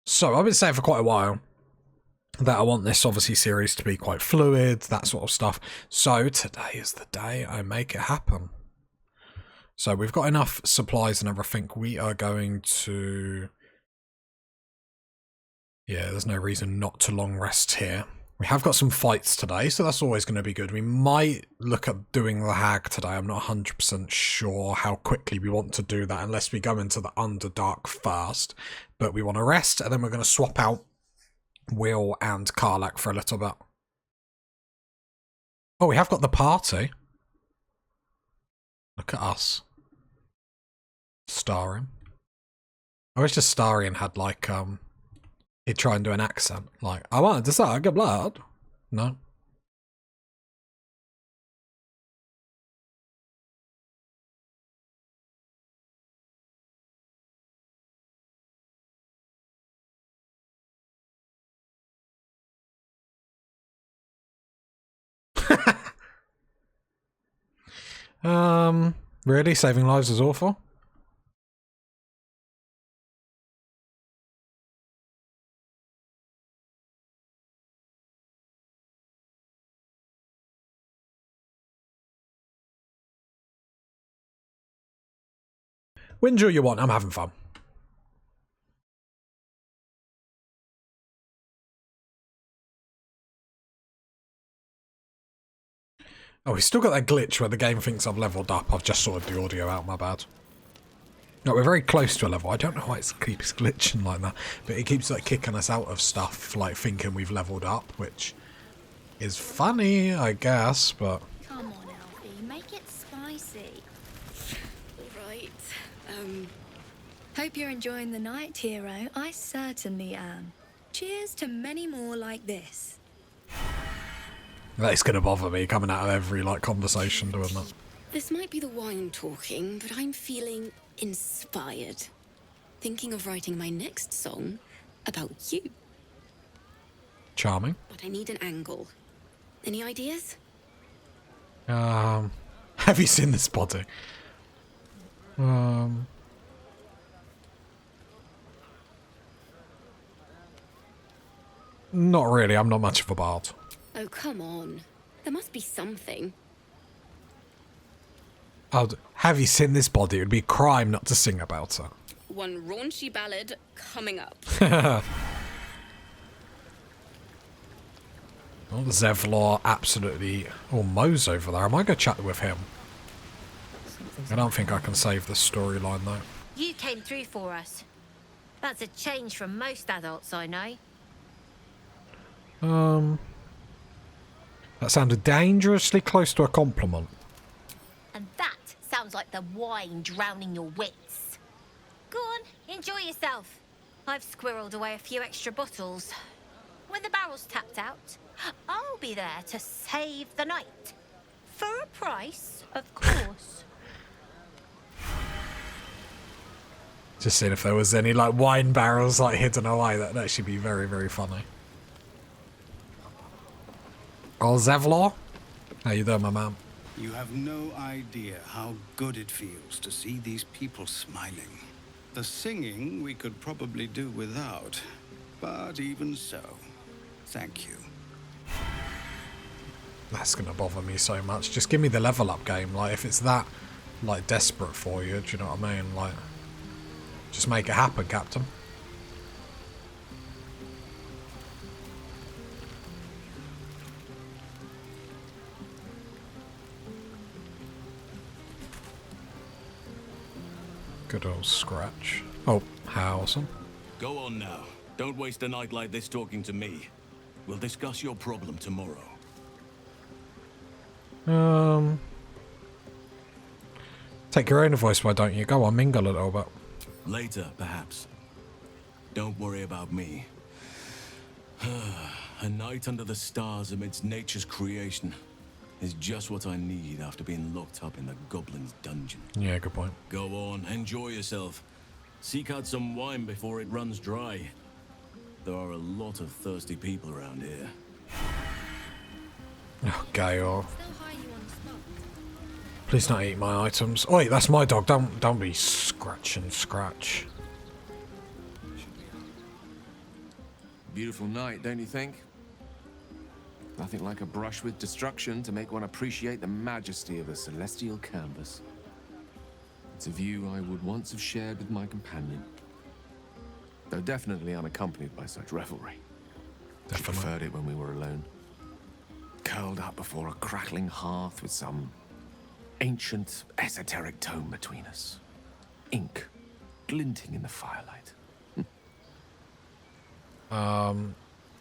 So I've been saying for quite a while that I want this obviously series to be quite fluid, that sort of stuff. So today is the day I make it happen. So we've got enough supplies and everything. We are going to... Yeah, there's no reason not to long rest here. We have got some fights today, so that's always going to be good. We might look at doing the hag today. I'm not 100% sure how quickly we want to do that unless we go into the Underdark first. But we want to rest, and then we're going to swap out Will and Karlak for a little bit. Oh, we have got the party. Look at us. Starring. I wish the Starian had like, he'd try and do an accent. Like, I want to suck your blood. No. Really? Saving lives is awful? Whinge all you want, I'm having fun. Oh, we still got that glitch where the game thinks I've leveled up. I've just sorted the audio out, my bad. No, we're very close to a level. I don't know why it keeps glitching like that, but it keeps like kicking us out of stuff, like thinking we've leveled up, which is funny, I guess, but... Come on, Alfie, make it spicy. Right. Hope you're enjoying the night, hero. I certainly am. Cheers to many more like this. That's going to bother me coming out of every like conversation doing that. This might be the wine talking, but I'm feeling inspired. Thinking of writing my next song about you. Charming. But I need an angle. Any ideas? Have you seen this body? Not really, I'm not much of a bard. Oh, come on. There must be something. Have you seen this body? It would be a crime not to sing about her. One raunchy ballad coming up. Oh, Zevlor absolutely... Oh, Mo's over there. I might go chat with him. I don't think I can save the storyline, though. You came through for us. That's a change from most adults I know. That sounded dangerously close to a compliment. And that sounds like the wine drowning your wits. Go on, enjoy yourself. I've squirreled away a few extra bottles. When the barrel's tapped out, I'll be there to save the night. For a price, of course. Just seeing if there was any like wine barrels like hidden away. That'd actually be very, very funny. Oh, Zevlor? How you doing, my man? You have no idea how good it feels to see these people smiling. The singing we could probably do without, but even so, thank you. That's gonna bother me so much. Just give me the level up game. Like, if it's that, like, desperate for you, do you know what I mean? Like, just make it happen, Captain. Good old Scratch. Oh, Howson. Go on now. Don't waste a night like this talking to me. We'll discuss your problem tomorrow. Take your own voice, why don't you? Go on, mingle a little bit. Later, perhaps. Don't worry about me. A night under the stars amidst nature's creation is just what I need after being locked up in the goblin's dungeon. Yeah, good point. Go on, enjoy yourself. Seek out some wine before it runs dry. There are a lot of thirsty people around here. Oh, Gayor. Still high you on the spot. Please don't eat my items. Oi, that's my dog. Don't be scratching Scratch. Beautiful night, don't you think? Nothing like a brush with destruction to make one appreciate the majesty of a celestial canvas. It's a view I would once have shared with my companion, though definitely unaccompanied by such revelry. She preferred it when we were alone, curled up before a crackling hearth with some ancient, esoteric tome between us. Ink glinting in the firelight.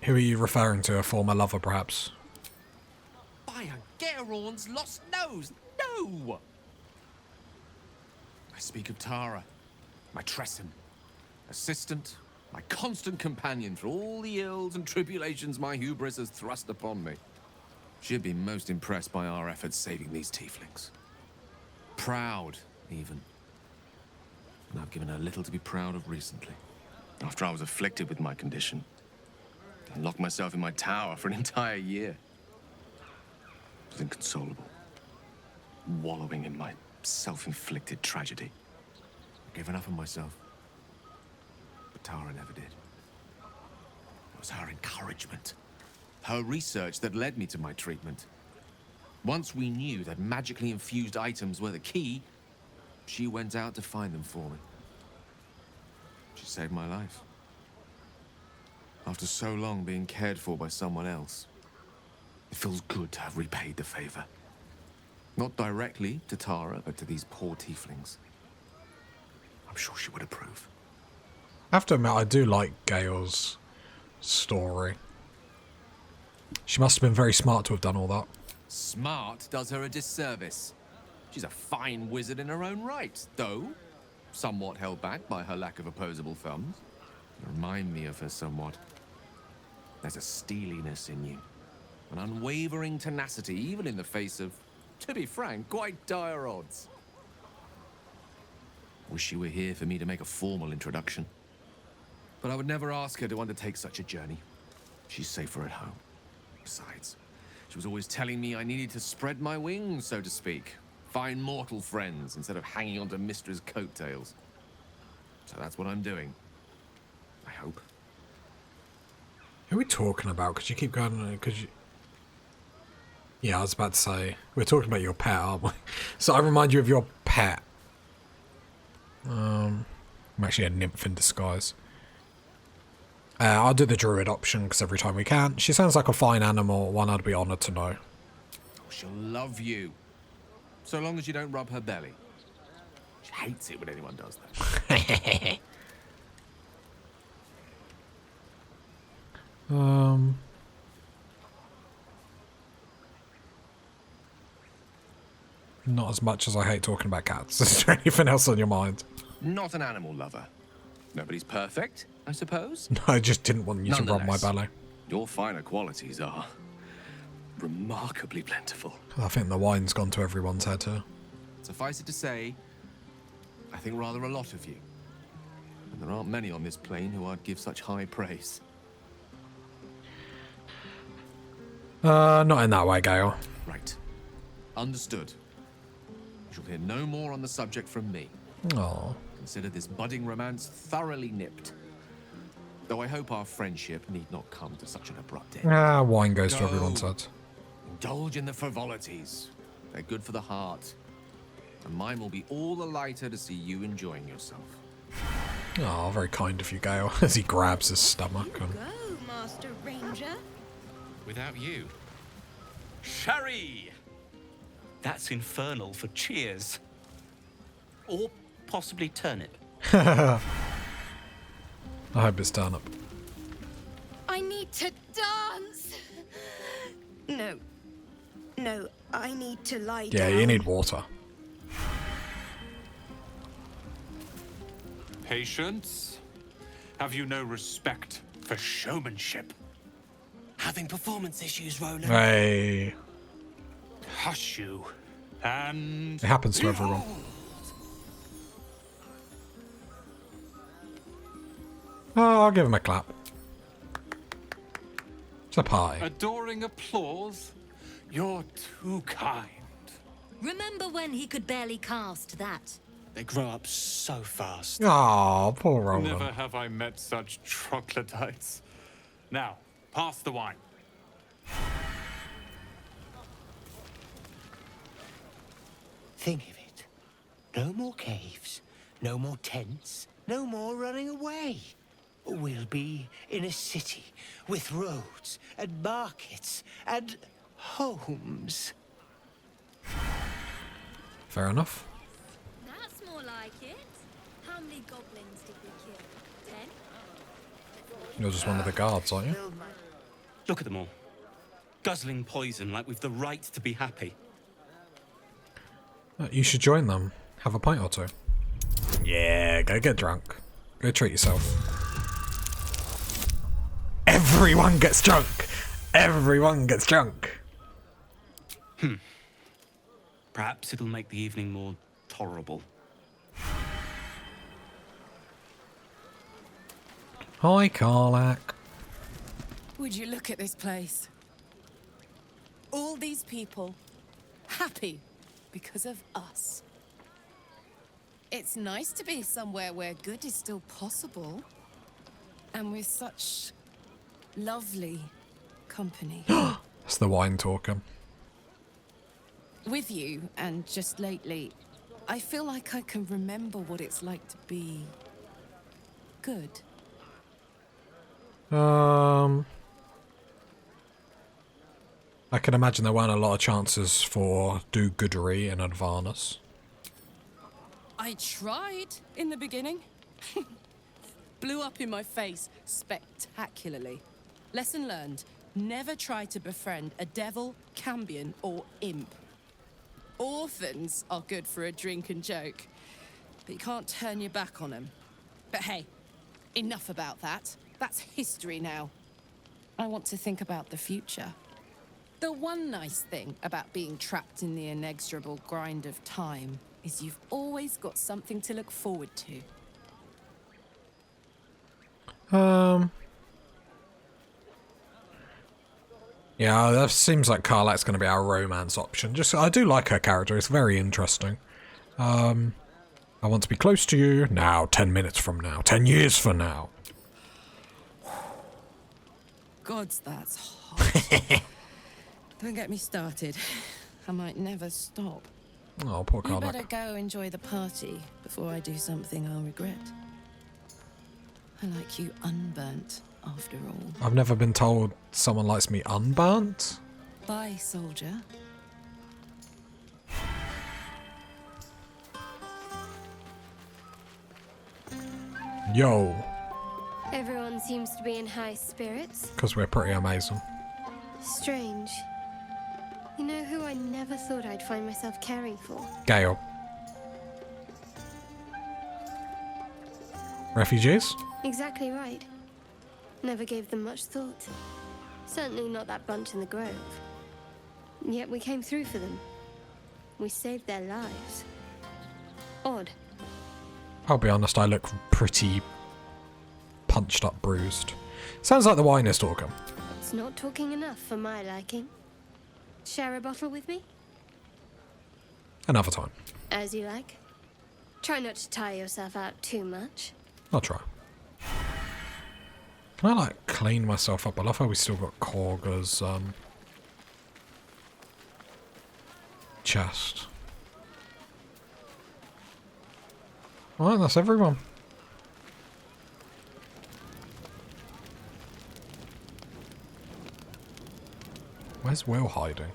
Who are you referring to? A former lover, perhaps? By a Gerorn's lost nose! No! I speak of Tara, my Tresson, assistant, my constant companion through all the ills and tribulations my hubris has thrust upon me. She'd been most impressed by our efforts saving these tieflings. Proud, even. And I've given her little to be proud of recently. After I was afflicted with my condition, I locked myself in my tower for an entire year. I was inconsolable, wallowing in my self-inflicted tragedy. I'd given up on myself, but Tara never did. It was her encouragement, her research that led me to my treatment. Once we knew that magically infused items were the key, she went out to find them for me. She saved my life. After so long being cared for by someone else, it feels good to have repaid the favor. Not directly to Tara, but to these poor tieflings. I'm sure she would approve. I have to admit, I do like Gale's story. She must have been very smart to have done all that. Smart does her a disservice. She's a fine wizard in her own right, though somewhat held back by her lack of opposable thumbs. You remind me of her somewhat. There's a steeliness in you, an unwavering tenacity, even in the face of, to be frank, quite dire odds. Wish she were here for me to make a formal introduction. But I would never ask her to undertake such a journey. She's safer at home. Besides, she was always telling me I needed to spread my wings, so to speak. Find mortal friends instead of hanging onto Mistra's coattails. So that's what I'm doing. I hope. Who are we talking about? Because you keep going... Because you... Yeah, I was about to say... We're talking about your pet, aren't we? So I remind you of your pet. I'm actually a nymph in disguise. I'll do the druid option, because every time we can. She sounds like a fine animal, one I'd be honoured to know. Oh, she'll love you. So long as you don't rub her belly. She hates it when anyone does that. Not as much as I hate talking about cats. Is there anything else on your mind? Not an animal lover. Nobody's perfect, I suppose. No, I just didn't want you to rub my belly. Your finer qualities are remarkably plentiful. I think the wine's gone to everyone's head here. Suffice it to say, I think rather a lot of you. And there aren't many on this plane who I'd give such high praise. Not in that way, Gale. Right. Understood. You shall hear no more on the subject from me. Aww. Consider this budding romance thoroughly nipped. Though I hope our friendship need not come to such an abrupt end. Wine goes to everyone's head. Indulge in the frivolities. They're good for the heart. And mine will be all the lighter to see you enjoying yourself. Oh, very kind of you, Gale, as he grabs his stomach. And... Go, Master Ranger. Without you. Sherry! That's infernal for cheers. Or possibly turnip. I hope it's turnip. I need to dance. No, I need to lie down. Yeah, you need water. Patience? Have you no respect for showmanship? Having performance issues, Roland. Hey. Hush you. And... It happens to everyone. Oh, I'll give him a clap. It's a pie. Adoring applause? You're too kind. Remember when he could barely cast that? They grow up so fast. Oh, poor Roland. Never have I met such troglodytes. Now, pass the wine. Think of it. No more caves, no more tents, no more running away. We'll be in a city with roads and markets and homes. Fair enough. That's more like it. How many goblins did we kill? 10? You're just one of the guards, aren't you? Look at them all. Guzzling poison like we've the right to be happy. You should join them. Have a pint or two. Yeah, go get drunk. Go treat yourself. Everyone gets drunk! Everyone gets drunk! Perhaps it'll make the evening more tolerable. Hi, Karlak. Would you look at this place? All these people happy because of us. It's nice to be somewhere where good is still possible. And with such lovely company. That's the wine talker. With you, and just lately, I feel like I can remember what it's like to be good. I can imagine there weren't a lot of chances for do-goodery in Advarnus. I tried in the beginning. Blew up in my face spectacularly. Lesson learned. Never try to befriend a devil, cambion, or imp. Orphans are good for a drink and joke, but you can't turn your back on them. But hey, enough about that. That's history now. I want to think about the future. The one nice thing about being trapped in the inexorable grind of time is you've always got something to look forward to. Yeah, that seems like Karlak's going to be our romance option. I do like her character. It's very interesting. I want to be close to you now, 10 minutes from now, 10 years from now. Gods, that's hot. Don't get me started. I might never stop. Oh, poor You Karlak. better go enjoy the party before I do something I'll regret. I like you unburnt, after all. I've never been told someone likes me unburnt. Bye, soldier. Yo, Everyone seems to be in high spirits. because we're pretty amazing. Strange. You know who I never thought I'd find myself caring for? Gale. Refugees? Exactly right. Never gave them much thought. Certainly not that bunch in the grove. Yet we came through for them. We saved their lives. Odd. I'll be honest, I look pretty punched up, bruised. Sounds like the wine is talking. It's not talking enough for my liking. Share a bottle with me? Another time. As you like. Try not to tire yourself out too much. I'll try. Can I, like, clean myself up? I love how we still got Korga's, chest. Alright, that's everyone. Where's Will hiding?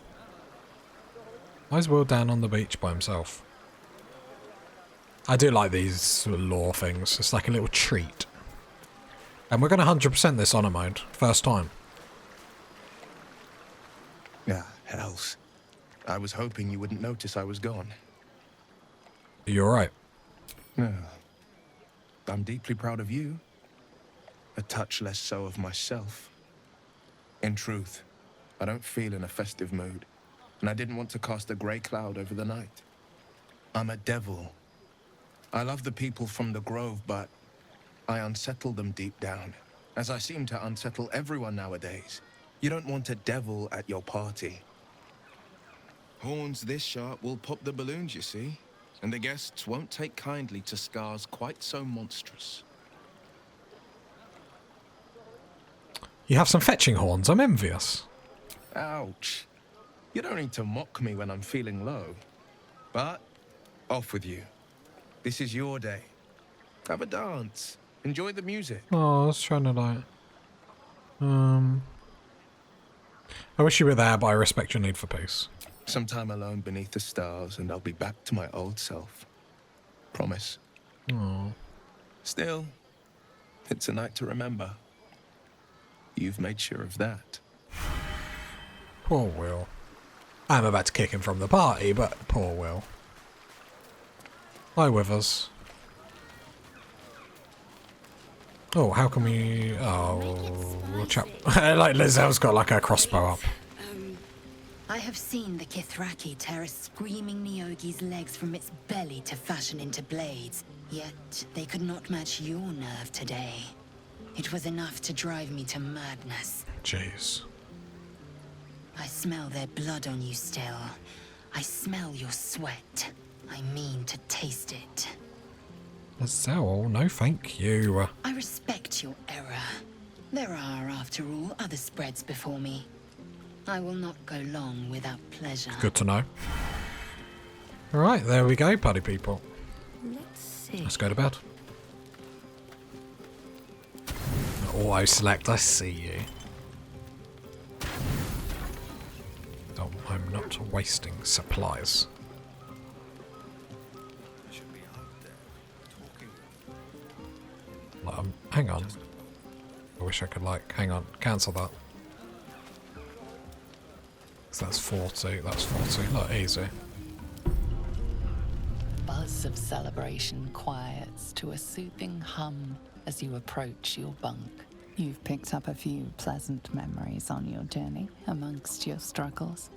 Why is Will down on the beach by himself? I do like these sort of lore things. It's like a little treat. And we're going to 100% this honor mode. First time. Ah, hells. I was hoping you wouldn't notice I was gone. Are you alright? No. I'm deeply proud of you. A touch less so of myself. In truth, I don't feel in a festive mood, and I didn't want to cast a grey cloud over the night. I'm a devil. I love the people from the Grove, but I unsettle them deep down, as I seem to unsettle everyone nowadays. You don't want a devil at your party. Horns this sharp will pop the balloons, you see, and the guests won't take kindly to scars quite so monstrous. You have some fetching horns. I'm envious. Ouch. You don't need to mock me when I'm feeling low. But, off with you. This is your day. Have a dance. Enjoy the music. Oh, I was trying to like... I wish you were there, but I respect your need for peace. Some time alone beneath the stars, and I'll be back to my old self. Promise. Oh. Still, it's a night to remember. You've made sure of that. Poor Will. I'm about to kick him from the party, but poor Will. Hi, Withers. Oh, how can we... Oh, chap. Like Lizelle's got like a crossbow up. I have seen the Kithraki tear a screaming Neogi's legs from its belly to fashion into blades. Yet they could not match your nerve today. It was enough to drive me to madness. Jeez. I smell their blood on you still. I smell your sweat. I mean to taste it. Lizelle, no thank you. I respect your error. There are, after all, other spreads before me. I will not go long without pleasure. Good to know. Alright, there we go, party people. Let's see. Let's go to bed. Auto select, I see you. Oh, I'm not wasting supplies. Hang on. I wish I could, like, hang on, cancel that. So that's 40, that's 40, not easy. Buzz of celebration quiets to a soothing hum as you approach your bunk. You've picked up a few pleasant memories on your journey amongst your struggles.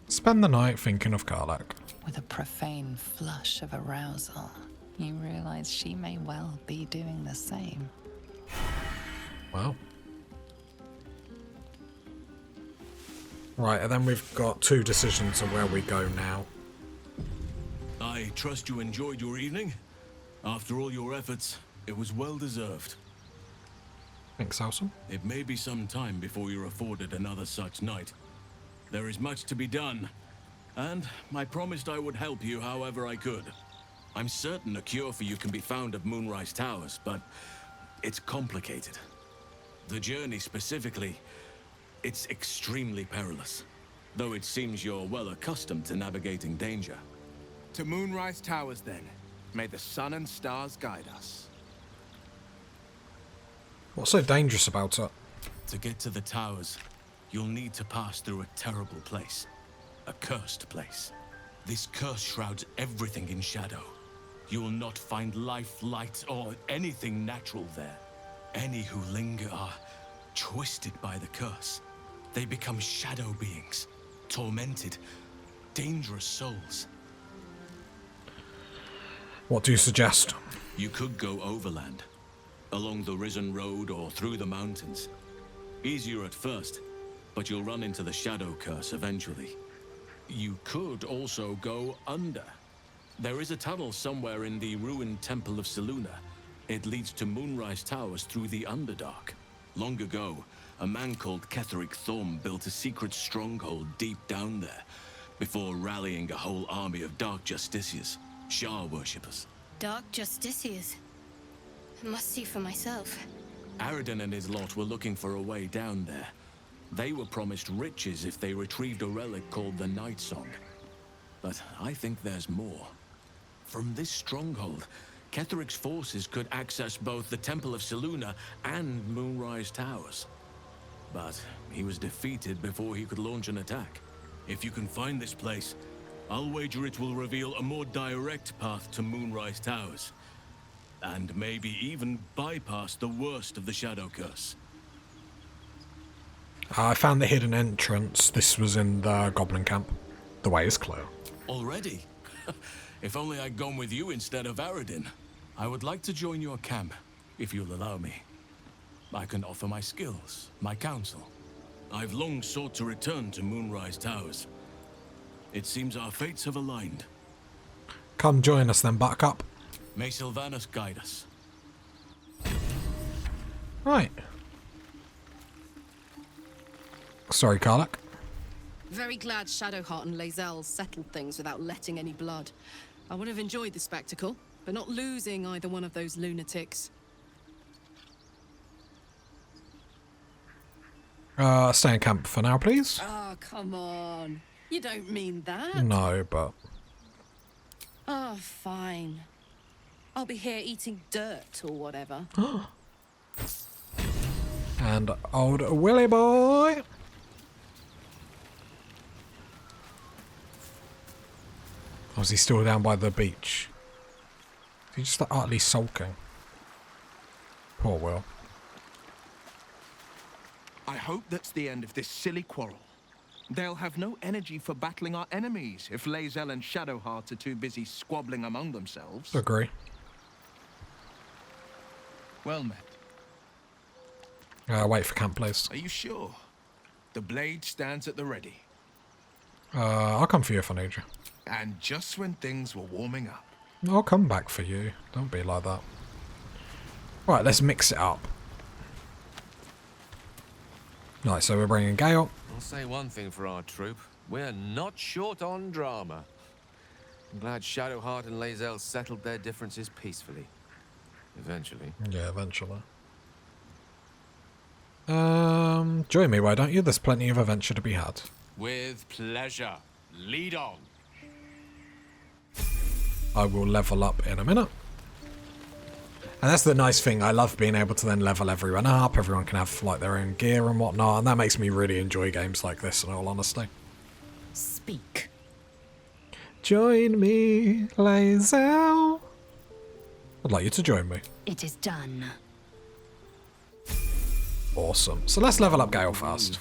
Spend the night thinking of Karlak. With a profane flush of arousal, you realize she may well be doing the same. Wow. Right, and then we've got two decisions of where we go now. I trust you enjoyed your evening. After all your efforts, it was well deserved. Thanks, Alson. It may be some time before you're afforded another such night. There is much to be done, and I promised I would help you however I could. I'm certain a cure for you can be found at Moonrise Towers, but it's complicated. The journey specifically, it's extremely perilous, though it seems you're well accustomed to navigating danger. To Moonrise Towers, then. May the sun and stars guide us. What's so dangerous about it? To get to the towers, you'll need to pass through a terrible place. A cursed place. This curse shrouds everything in shadow. You will not find life, light, or anything natural there. Any who linger are twisted by the curse. They become shadow beings, tormented, dangerous souls. What do you suggest? You could go overland, along the Risen Road or through the mountains. Easier at first, but you'll run into the shadow curse eventually. You could also go under. There is a tunnel somewhere in the ruined Temple of Selûne. It leads to Moonrise Towers through the Underdark. Long ago, a man called Ketheric Thorm built a secret stronghold deep down there, before rallying a whole army of Dark Justiciars, Shah worshippers. Dark Justiciars. I must see for myself. Aradin and his lot were looking for a way down there. They were promised riches if they retrieved a relic called the Night Song. But I think there's more. From this stronghold, Ketheric's forces could access both the Temple of Selûne and Moonrise Towers. But he was defeated before he could launch an attack. If you can find this place, I'll wager it will reveal a more direct path to Moonrise Towers. And maybe even bypass the worst of the Shadow Curse. I found the hidden entrance. This was in the Goblin camp. The way is clear. Already? If only I'd gone with you instead of Aradin. I would like to join your camp, if you'll allow me. I can offer my skills, my counsel. I've long sought to return to Moonrise Towers. It seems our fates have aligned. Come join us then, Buttercup. May Sylvanas guide us. Right, Sorry, Karlak. Very glad Shadowheart and Lae'zel settled things without letting any blood. I would have enjoyed the spectacle, but not losing either one of those lunatics. Stay in camp for now, please. Oh, come on. You don't mean that. No, but... Oh, fine. I'll be here eating dirt or whatever. And old Willy boy. Or is he still down by the beach? Is he just like utterly sulking? Poor Will. I hope that's the end of this silly quarrel. They'll have no energy for battling our enemies if Lae'zel and Shadowheart are too busy squabbling among themselves. Agree. Well met. Wait for camp, please. Are you sure? The blade stands at the ready. I'll come for you if I need you. And just when things were warming up. I'll come back for you. Don't be like that. Right, let's mix it up. Right, so we're bringing Gale. I'll say one thing for our troop. We're not short on drama. I'm glad Shadowheart and Lae'zel settled their differences peacefully. Eventually. Yeah, eventually. Join me, why don't you? There's plenty of adventure to be had. With pleasure. Lead on. I will level up in a minute. And that's the nice thing. I love being able to then level everyone up. Everyone can have like their own gear and whatnot. And that makes me really enjoy games like this, in all honesty. Speak. Join me, Lae'zel. I'd like you to join me. It is done. Awesome. So let's level up Gale first.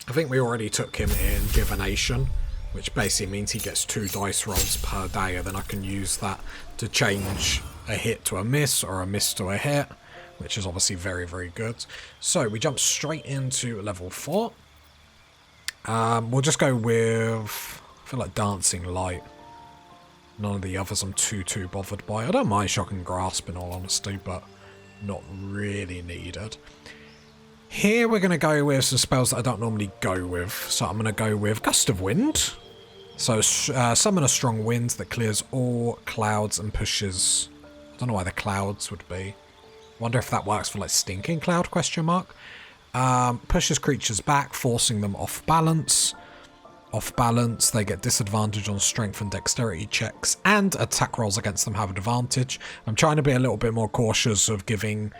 I think we already took him in Divination, which basically means he gets 2 dice rolls per day, and then I can use that to change a hit to a miss or a miss to a hit, which is obviously very, very good. So we jump straight into level 4. We'll just go with, I feel like Dancing Light. None of the others I'm too bothered by. I don't mind Shock and Grasp in all honesty, but not really needed. Here we're going to go with some spells that I don't normally go with. So I'm going to go with Gust of Wind. So summon a strong wind that clears all clouds and pushes... I don't know why the clouds would be. Wonder if that works for like Stinking Cloud, question mark. Pushes creatures back, forcing them off balance. Off balance, they get disadvantage on strength and dexterity checks, and attack rolls against them have advantage. I'm trying to be a little bit more cautious of giving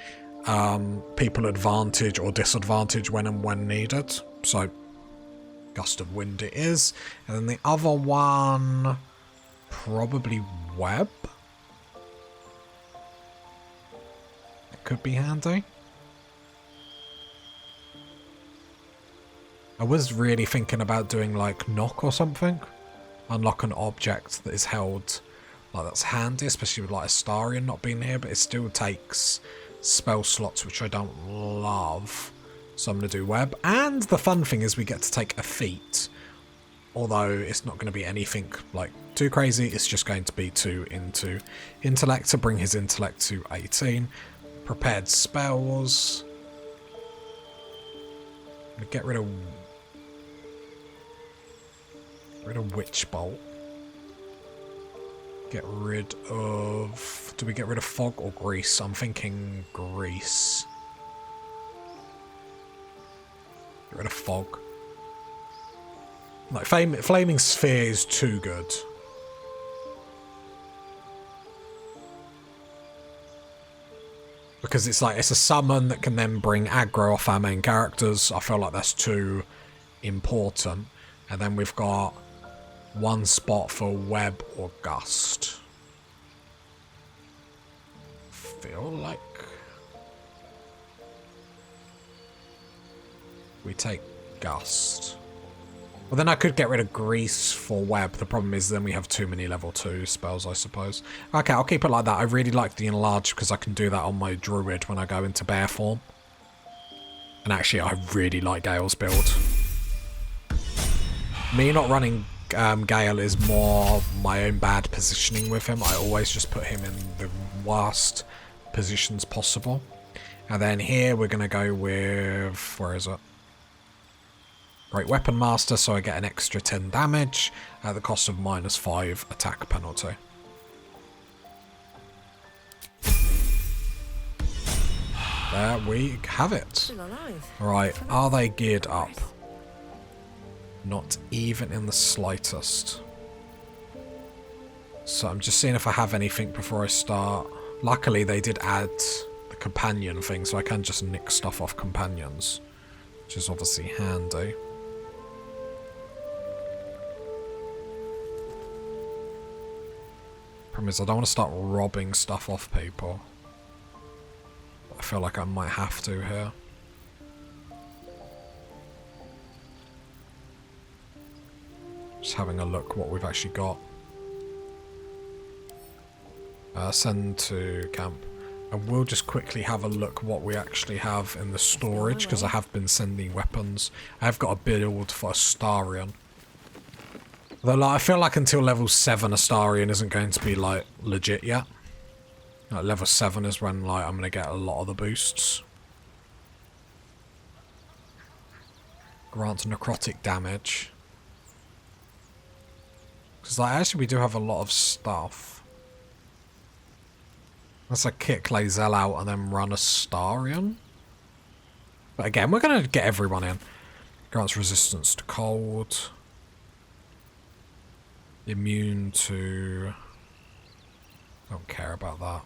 people advantage or disadvantage when and when needed. So, Gust of Wind it is. And then the other one, probably Web. It could be handy. I was really thinking about doing like Knock or something. Unlock an object that is held. Like that's handy, especially with like Astarion not being here, but it still takes spell slots, which I don't love. So I'm going to do Web. And the fun thing is we get to take a feat. Although it's not going to be anything like too crazy. It's just going to be 2 into Intellect to bring his Intellect to 18. Prepared spells. I'm going to get rid of Witch Bolt. Get rid of... Do we get rid of Fog or Grease? I'm thinking Grease. Get rid of Fog. Like, Flaming Sphere is too good. Because it's like, it's a summon that can then bring aggro off our main characters. I feel like that's too important. And then we've got 1 spot for Web or Gust. Feel like we take Gust. Well, then I could get rid of Grease for Web. The problem is then we have too many level 2 spells, I suppose. Okay, I'll keep it like that. I really like the Enlarge because I can do that on my Druid when I go into bear form. And actually, I really like Gale's build. Me not running Gale is more my own bad positioning with him. I always just put him in the worst positions possible. And then here we're going to go with... Where is it? Great Weapon Master, so I get an extra 10 damage at the cost of -5 attack penalty. There we have it. Right, are they geared up? Not even in the slightest. So I'm just seeing if I have anything before I start. Luckily they did add the companion thing, so I can just nick stuff off companions, which is obviously handy. Problem is I don't want to start robbing stuff off people. I feel like I might have to here. Just having a look what we've actually got. Send to camp. And we'll just quickly have a look what we actually have in the storage, because I have been sending weapons. I have got a build for Astarion. Though like, I feel like until level 7 Astarion isn't going to be like legit yet. Like, level 7 is when like I'm going to get a lot of the boosts. Grant necrotic damage. Because like, actually we do have a lot of stuff. Let's like kick Lae'zel out and then run Astarion. But again, we're going to get everyone in. Grants resistance to cold. Immune to... Don't care about that.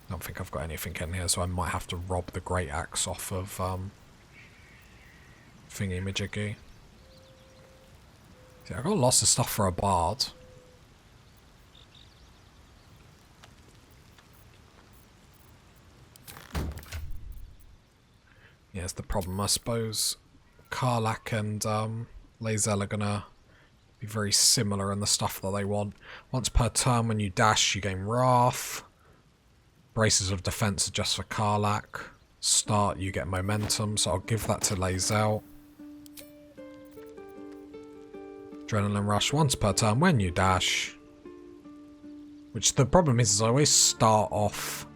Don't think I've got anything in here, so I might have to rob the Great Axe off of Thingy-majiggy. See, I've got lots of stuff for a bard. Yeah, it's the problem. I suppose Karlach and Lae'zel are gonna be very similar in the stuff that they want. Once per turn when you dash, you gain Wrath. Braces of Defense are just for Karlach. Start, you get momentum, so I'll give that to Lae'zel. Adrenaline Rush once per turn when you dash. Which the problem is I always start off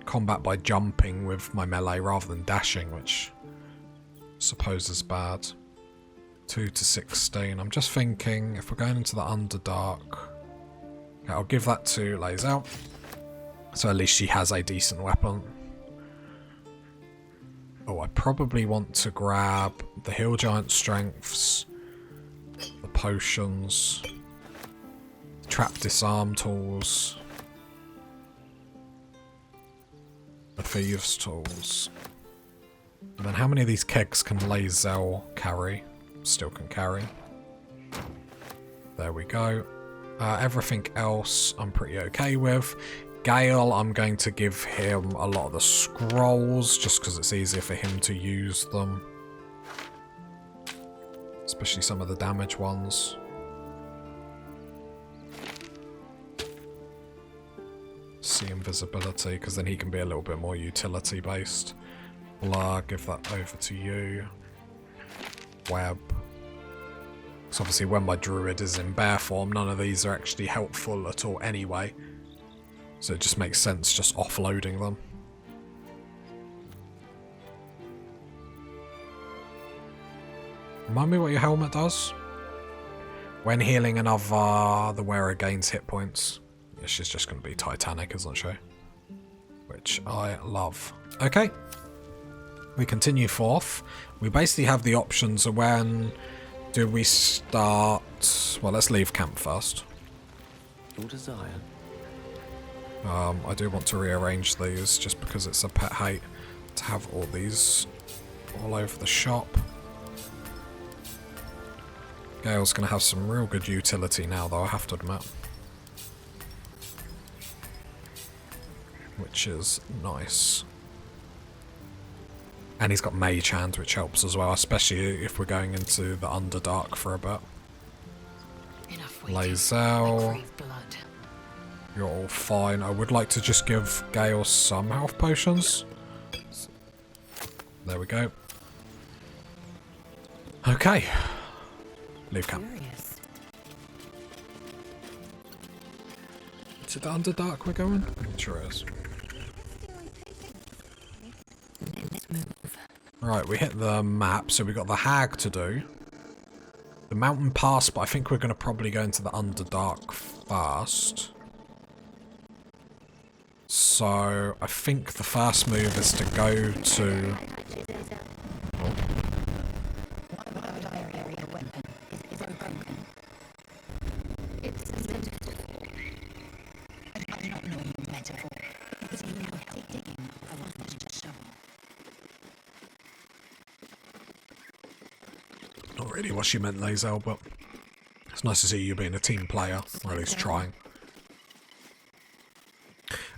combat by jumping with my melee rather than dashing, which I suppose is bad. 2 to 16. I'm just thinking if we're going into the Underdark. Okay, I'll give that to Lae'zel. So at least she has a decent weapon. Oh, I probably want to grab the Hill Giant Strengths, the potions, the Trap Disarm tools, the Thieves tools. And then how many of these kegs can Lae'zel carry? Still can carry. There we go. Everything else I'm pretty okay with. Gale, I'm going to give him a lot of the scrolls, just because it's easier for him to use them. Especially some of the damage ones. See invisibility, because then he can be a little bit more utility based. Blur, give that over to you. Web. So obviously when my druid is in bear form, none of these are actually helpful at all anyway. So it just makes sense just offloading them. Remind me what your helmet does? When healing another, the wearer gains hit points. Yeah, she's just going to be Titanic, isn't she? Which I love. Okay. We continue forth. We basically have the options of when do we start... Well, let's leave camp first. Your desire. I do want to rearrange these just because it's a pet hate to have all these all over the shop. Gale's going to have some real good utility now, though, I have to admit. Which is nice. And he's got Mage Hand, which helps as well, especially if we're going into the Underdark for a bit. Lae'zel. You're all fine. I would like to just give Gale some health potions. There we go. Okay. Leave camp. Is it the Underdark we're going? It sure is. Right, we hit the map, so we got the hag to do. The mountain pass, but I think we're going to probably go into the Underdark first. So, I think the first move is to go to... Not really what she meant, Lazel, but it's nice to see you being a team player, or at least trying.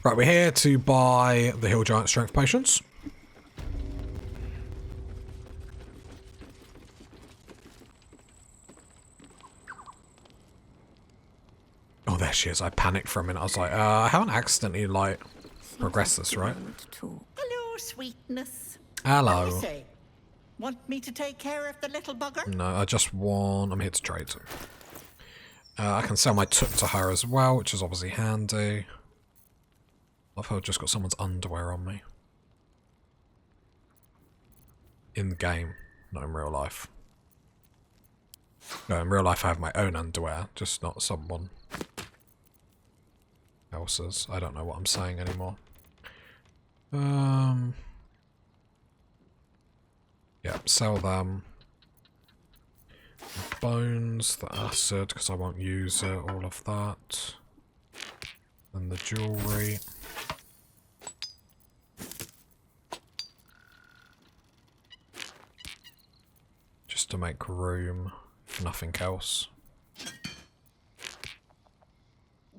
Right, we're here to buy the Hill Giant Strength Potions. Oh, there she is. I panicked for a minute. I was like, I haven't accidentally, like, progressed this, right? Hello, sweetness. Hello. What do you say? Want me to take care of the little bugger? No, I just want... I'm here to trade. I can sell my took to her as well, which is obviously handy. I've just got someone's underwear on me. In the game, not in real life. No, in real life I have my own underwear, just not someone else's. I don't know what I'm saying anymore. Yeah, sell them. The bones, the acid, because I won't use it, all of that. And the jewellery. Just to make room for nothing else.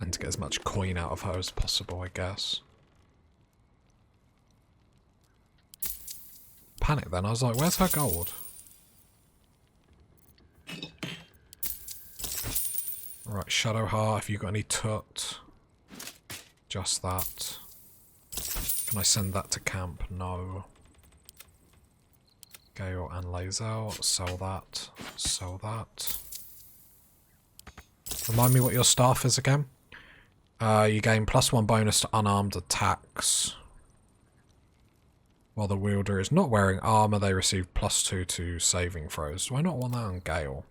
And to get as much coin out of her as possible, I guess. Panic then, I was like, where's her gold? Right, Shadowheart, have you got any tut? Just that. Can I send that to camp? No. Gale and Lazel, sell that, sell that. Remind me what your staff is again? You gain +1 bonus to unarmed attacks. While the wielder is not wearing armor, they receive +2 to saving throws. Do I not want that on Gale?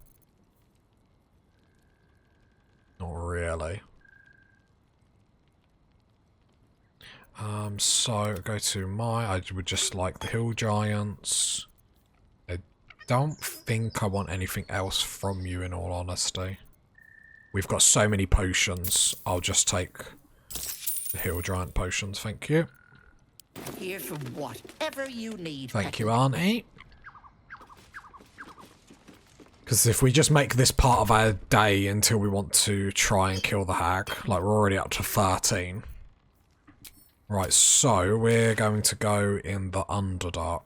Not really. So go to I would just like the Hill Giants. I don't think I want anything else from you, in all honesty. We've got so many potions. I'll just take the Hill Giant potions, thank you. Here for whatever you need. Thank you, Auntie. Because if we just make this part of our day until we want to try and kill the hag, like we're already up to 13. Right, so we're going to go in the Underdark.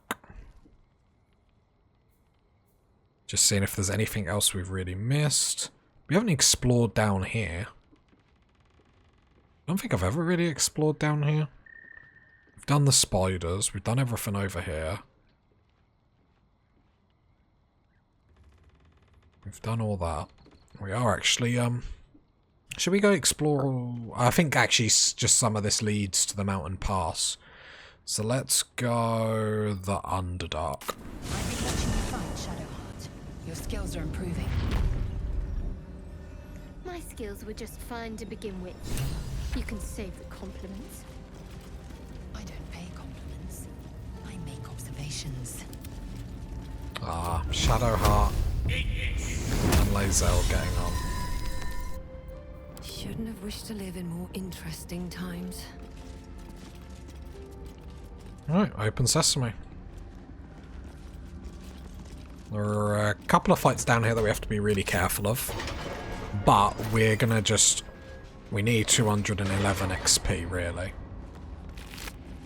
Just seeing if there's anything else we've really missed. We haven't explored down here. I don't think I've ever really explored down here. We've done the spiders. We've done everything over here. We've done all that. We are actually, should we go explore? I think actually just some of this leads to the mountain pass. So let's go the Underdark. I've been watching you fight, Shadowheart. Your skills are improving. My skills were just fine to begin with. You can save the compliments. I don't pay compliments. I make observations. Ah, Shadowheart and Lazel getting on. Shouldn't have wished to live in more interesting times. Right, open sesame. There are a couple of fights down here that we have to be really careful of. But we're gonna just... We need 211 XP, really.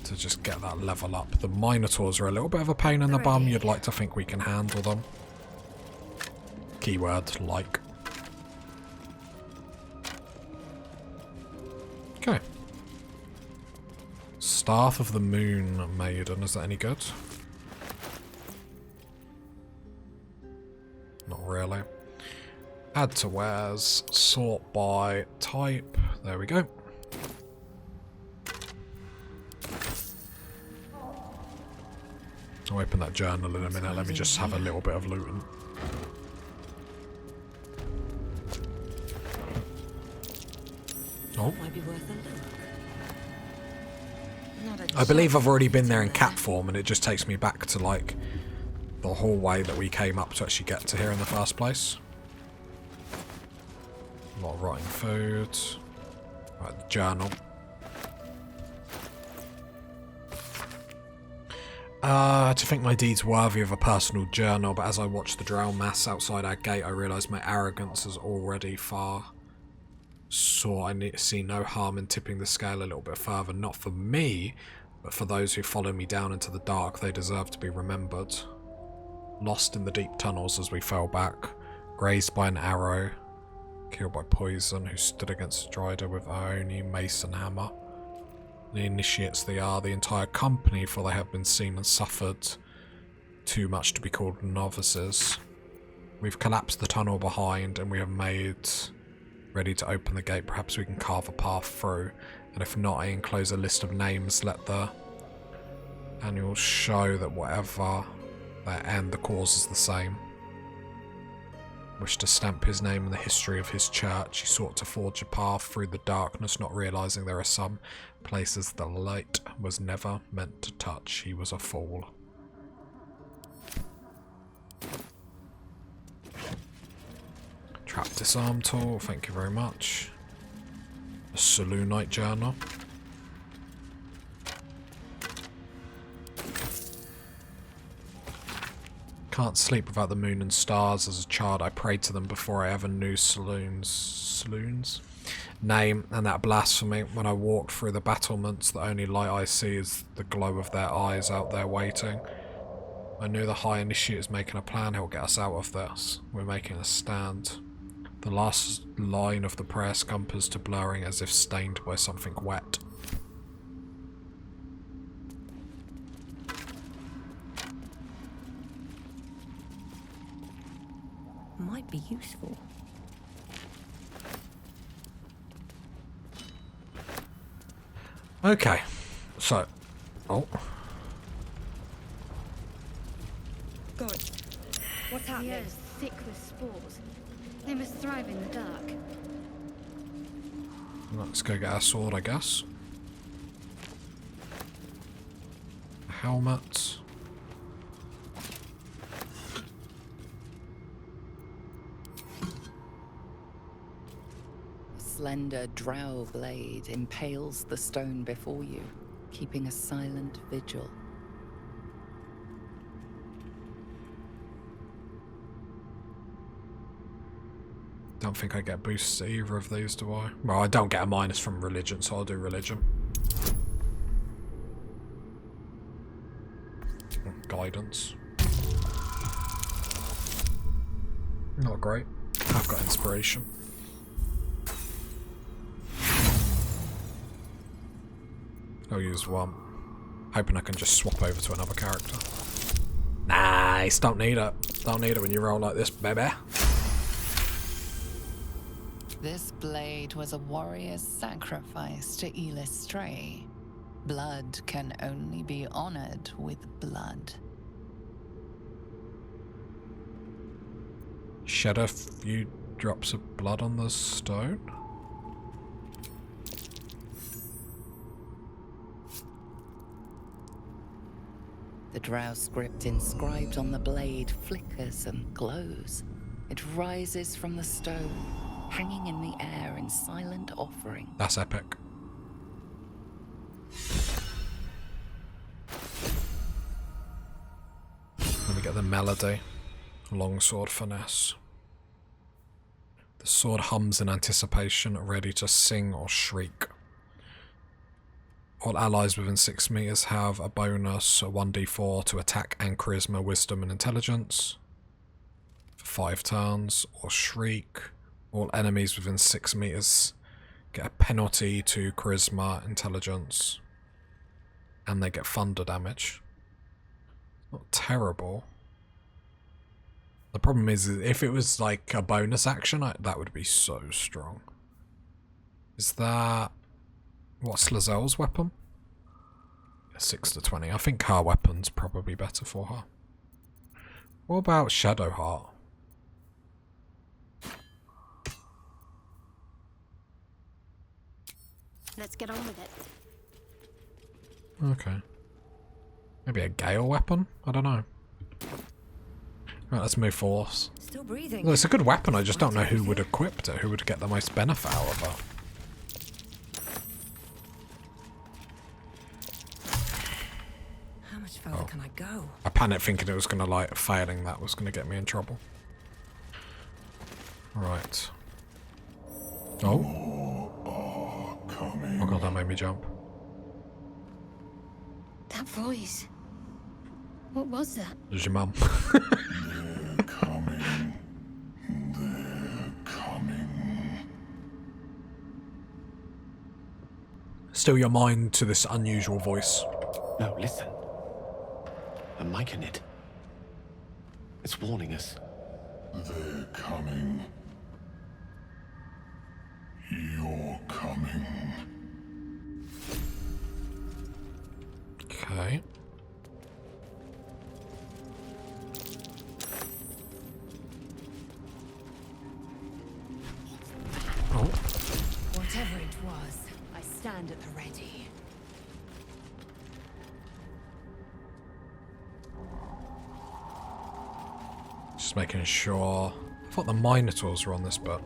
To just get that level up. The Minotaurs are a little bit of a pain in the bum. You'd like to think we can handle them. Keyword, like. Okay. Staff of the Moon Maiden, is that any good? Not really. Add to wares, sort by type. There we go. I'll open that journal in a minute. Let me just have a little bit of looting. Oh. Might be worth a look. I believe I've already been there in cat form, and it just takes me back to, like, the hallway that we came up to actually get to here in the first place. A lot of rotting food. Right, the journal. To think my deed's worthy of a personal journal, but as I watch the drow mass outside our gate, I realise my arrogance is already far. So I see no harm in tipping the scale a little bit further, not for me, but for those who follow me down into the dark. They deserve to be remembered. Lost in the deep tunnels as we fell back, grazed by an arrow, killed by poison, who stood against Strider with our only mace and hammer. The initiates they are, the entire company, for they have been seen and suffered too much to be called novices. We've collapsed the tunnel behind, and we have made ready to open the gate. Perhaps we can carve a path through, and if not, I enclose a list of names. Let the annual show that whatever their end, the cause is the same. Wished to stamp his name in the history of his church. He sought to forge a path through the darkness, not realizing there are some places the light was never meant to touch. He was a fool. Trap disarm tool, thank you very much. A Saloonite journal. Can't sleep without the moon and stars. As a child, I prayed to them before I ever knew saloons' name, and that blasphemy. When I walked through the battlements, the only light I see is the glow of their eyes out there waiting. I knew the High Initiate is making a plan. He'll get us out of this. We're making a stand. The last line of the prayer scumpers to blurring as if stained by something wet. Might be useful. Okay, so... Oh. God, what's happening? The air is thick with spores. They must thrive in the dark. Let's go get our sword, I guess. A helmet. A slender drow blade impales the stone before you, keeping a silent vigil. Don't think I get boosts to either of these, do I? Well, I don't get a minus from religion, so I'll do religion. Guidance. Not great. I've got inspiration. I'll use one. Hoping I can just swap over to another character. Nice, don't need it. Don't need it when you roll like this, baby. This blade was a warrior's sacrifice to Elistray. Blood can only be honored with blood. Shed a few drops of blood on the stone? The drow script inscribed on the blade flickers and glows. It rises from the stone, hanging in the air in silent offering. That's epic. Let me get the melody. Longsword finesse. The sword hums in anticipation, ready to sing or shriek. All allies within 6 meters have a bonus, a 1d4 to attack and charisma, wisdom and intelligence. For 5 turns, or shriek. All enemies within 6 meters get a penalty to charisma, intelligence, and they get thunder damage. Not terrible. The problem is, if it was like a bonus action, that would be so strong. Is that... what's Lazelle's weapon? 6 to 20. I think her weapon's probably better for her. What about Shadowheart? Let's get on with it. Okay. Maybe a Gale weapon? I don't know. Right, let's move forward. Still breathing. Well, it's a good weapon, I just don't know who would equip it, who would get the most benefit out of it. How much further can I go? I panicked thinking it was going to, like, failing that was going to get me in trouble. Right. Oh. Oh god, that made me jump. That voice. What was that? It was your mum. Still your mind to this unusual voice. No, listen. A mic in it. It's warning us. They're coming. You're coming. Okay. Oh. Whatever it was, I stand at the ready. Just making sure. I thought the Minotaurs were on this bit.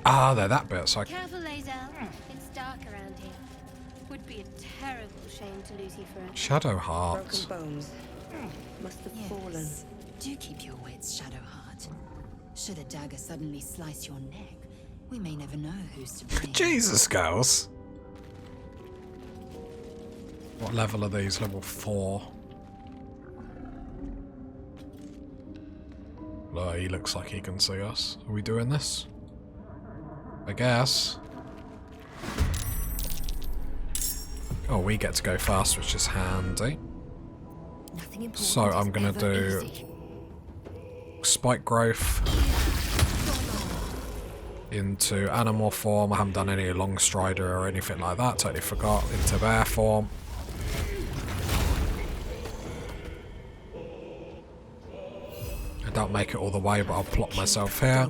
Ah, they're that bit, so I... Careful, Lae'zel. It's dark around here. Would be a terrible shame to lose you forever. Shadowheart. Broken bones. Must have fallen. Do keep your wits, Shadowheart. Should a dagger suddenly slice your neck, we may never know who's to blame. Jesus, girls. What level are these? Level 4. Look, he looks like he can see us. Are we doing this? I guess. Oh, we get to go fast, which is handy. So I'm gonna do spike growth into animal form. I haven't done any long strider or anything like that, totally forgot. Into bear form. I don't make it all the way, but I'll plot myself here.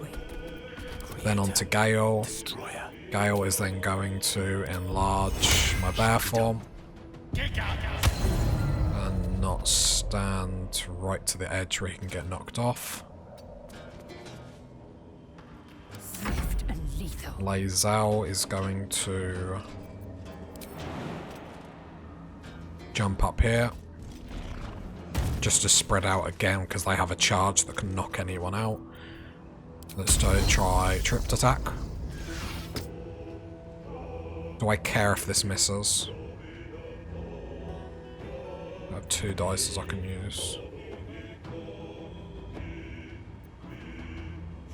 Then on to Gale. Gale is then going to enlarge my bear form. And not stand right to the edge where he can get knocked off. Lae'zel is going to jump up here. Just to spread out again because they have a charge that can knock anyone out. Let's try tripped attack. Do I care if this misses? I have 2 dice I can use.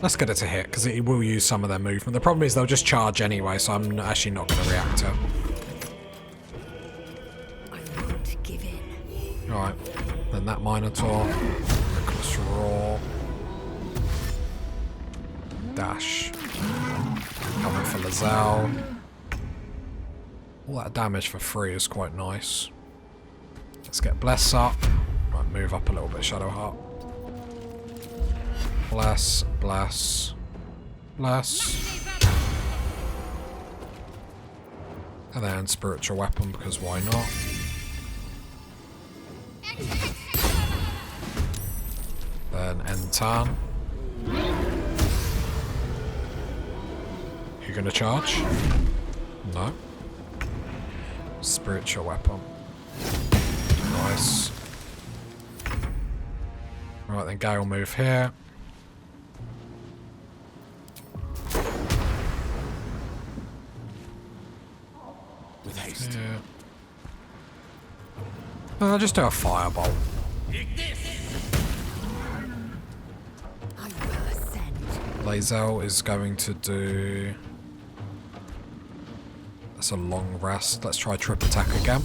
Let's get it to hit, because it will use some of their movement. The problem is they'll just charge anyway, so I'm actually not going to react to it. I won't give in. Alright, then that Minotaur. Reckless Roar. Dash. Coming for Lae'zel. All that damage for free is quite nice. Let's get Bless up. Right, move up a little bit, Shadowheart. Bless, bless, bless. And then spiritual weapon, because why not? Then Entan. You gonna charge? No. Spiritual weapon. Nice. Right, then Gale move here. With haste. Yeah. I'll just do a firebolt. Lae'zel is going to do... That's a long rest. Let's try trip attack again.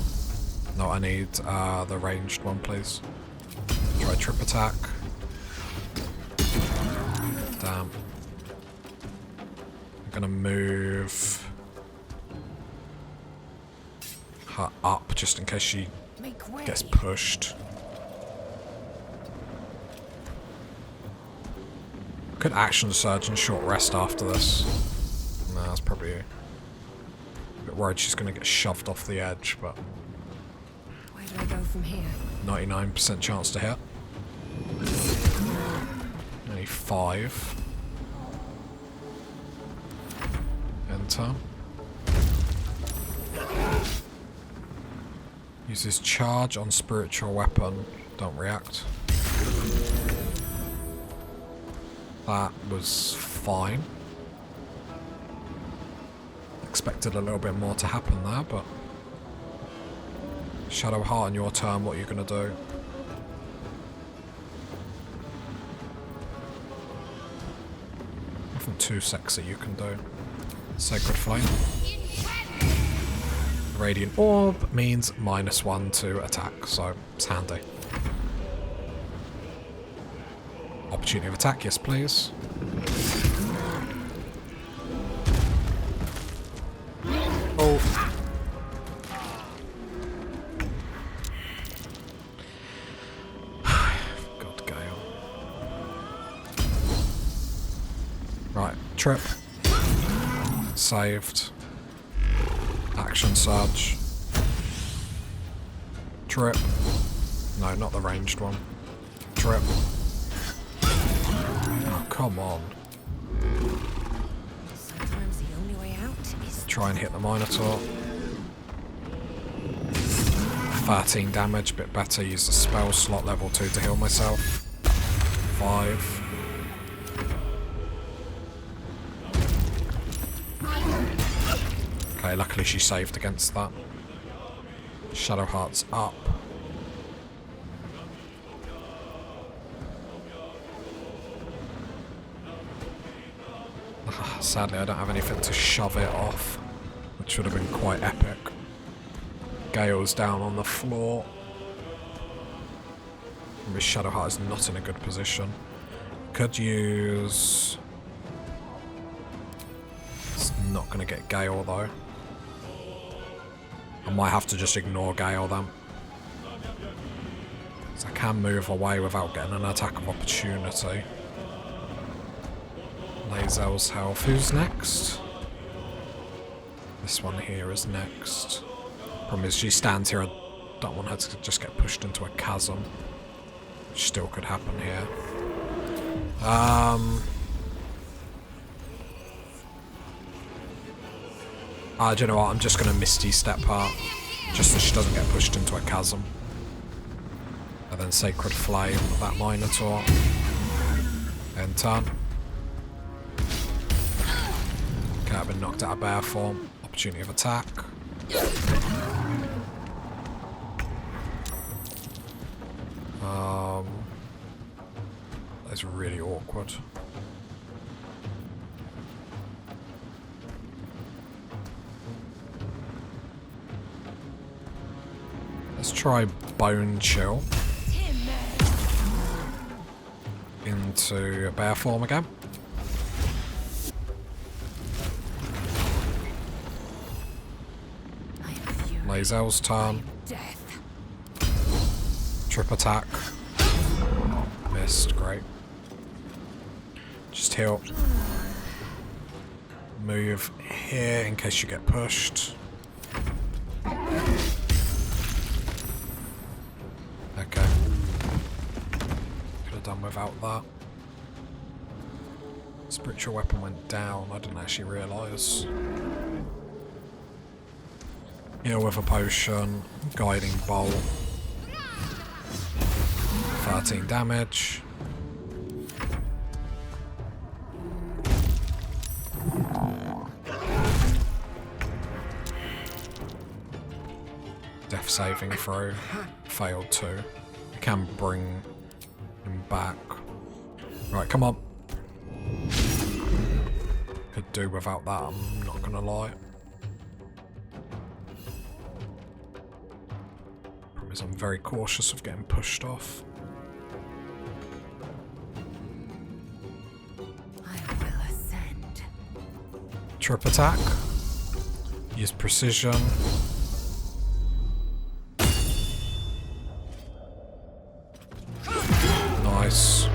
No, I need the ranged one, please. Try trip attack. Damn. I'm gonna move her up just in case she gets pushed. Could action surge and short rest after this. Nah, that's probably a bit worried she's gonna get shoved off the edge, but Where do I go from here? 99% chance to hit. Only 5. Enter. Uses charge on spiritual weapon. Don't react. That was fine. Expected a little bit more to happen there, but Shadow Heart on your turn, what are you gonna do? Nothing too sexy you can do. Sacred Flame. Radiant Orb means -1 to attack, so it's handy. Opportunity of attack, yes please. Oh. God, Gale. Right, trip. Saved. Action surge. Trip. No, not the ranged one. Trip. Oh, come on. Sometimes the only way out is Try and hit the Minotaur. 13 damage, bit better. Use the spell slot level 2 to heal myself. 5. Okay, luckily she saved against that. Shadow Heart's up. Sadly, I don't have anything to shove it off, which would have been quite epic. Gale's down on the floor. Maybe Shadow Heart is not in a good position. Could use... It's not going to get Gale though. I might have to just ignore Gale then. So I can move away without getting an attack of opportunity. Lae'zel's health. Who's next? This one here is next. Problem is she stands here. I don't want her to just get pushed into a chasm. Which still could happen here. Do you know what? I'm just going to Misty Step her. Just so she doesn't get pushed into a chasm. And then Sacred Flame that Minotaur. End turn. Okay, I've been knocked out of bear form. Opportunity of attack. That's really awkward. Let's try Bone Chill. Into bear form again. Lae'zel's turn. Trip attack. Missed, great. Just heal. Move here in case you get pushed. Okay. Could have done without that. Spiritual weapon went down, I didn't actually realise. Heal with a potion, guiding bolt. 13 damage. Death saving throw. Failed too. I can bring him back. Right, come on. Could do without that, I'm not gonna lie. Problem is I'm very cautious of getting pushed off. cantrip attack. Use precision. Nice.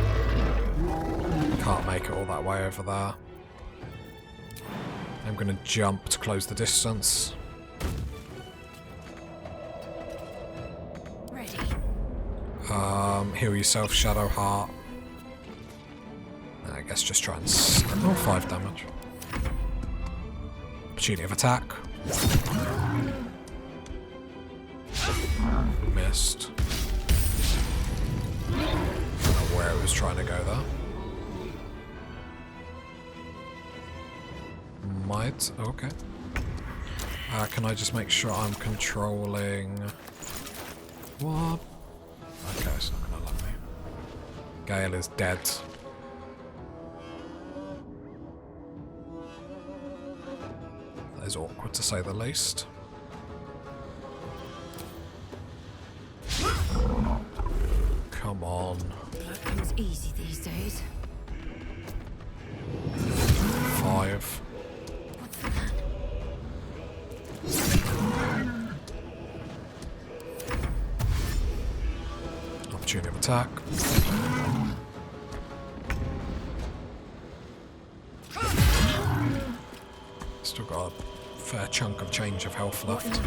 Can't make it all that way over there. I'm gonna jump to close the distance. Ready. Heal yourself, Shadow Heart. I guess just try and... Oh, 5 damage. Opportunity of attack. Missed. I don't know where it was trying to go there. Might. Okay. Can I just make sure I'm controlling... What? Okay, it's not gonna let me. Gale is dead. That is awkward to say the least. Come on. Blood comes easy these days. 5. What's that? Opportunity of attack. Still got a fair chunk of change of health left.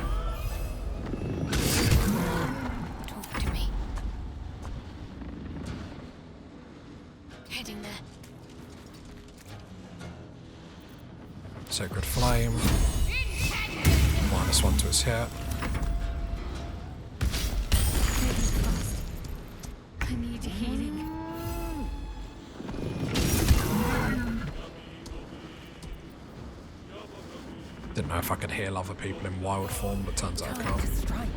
Talk to me. Heading there. Sacred Flame. -1 to its hit. I need healing. Didn't know if I could heal other people in wild form, but turns out I can't. Strike.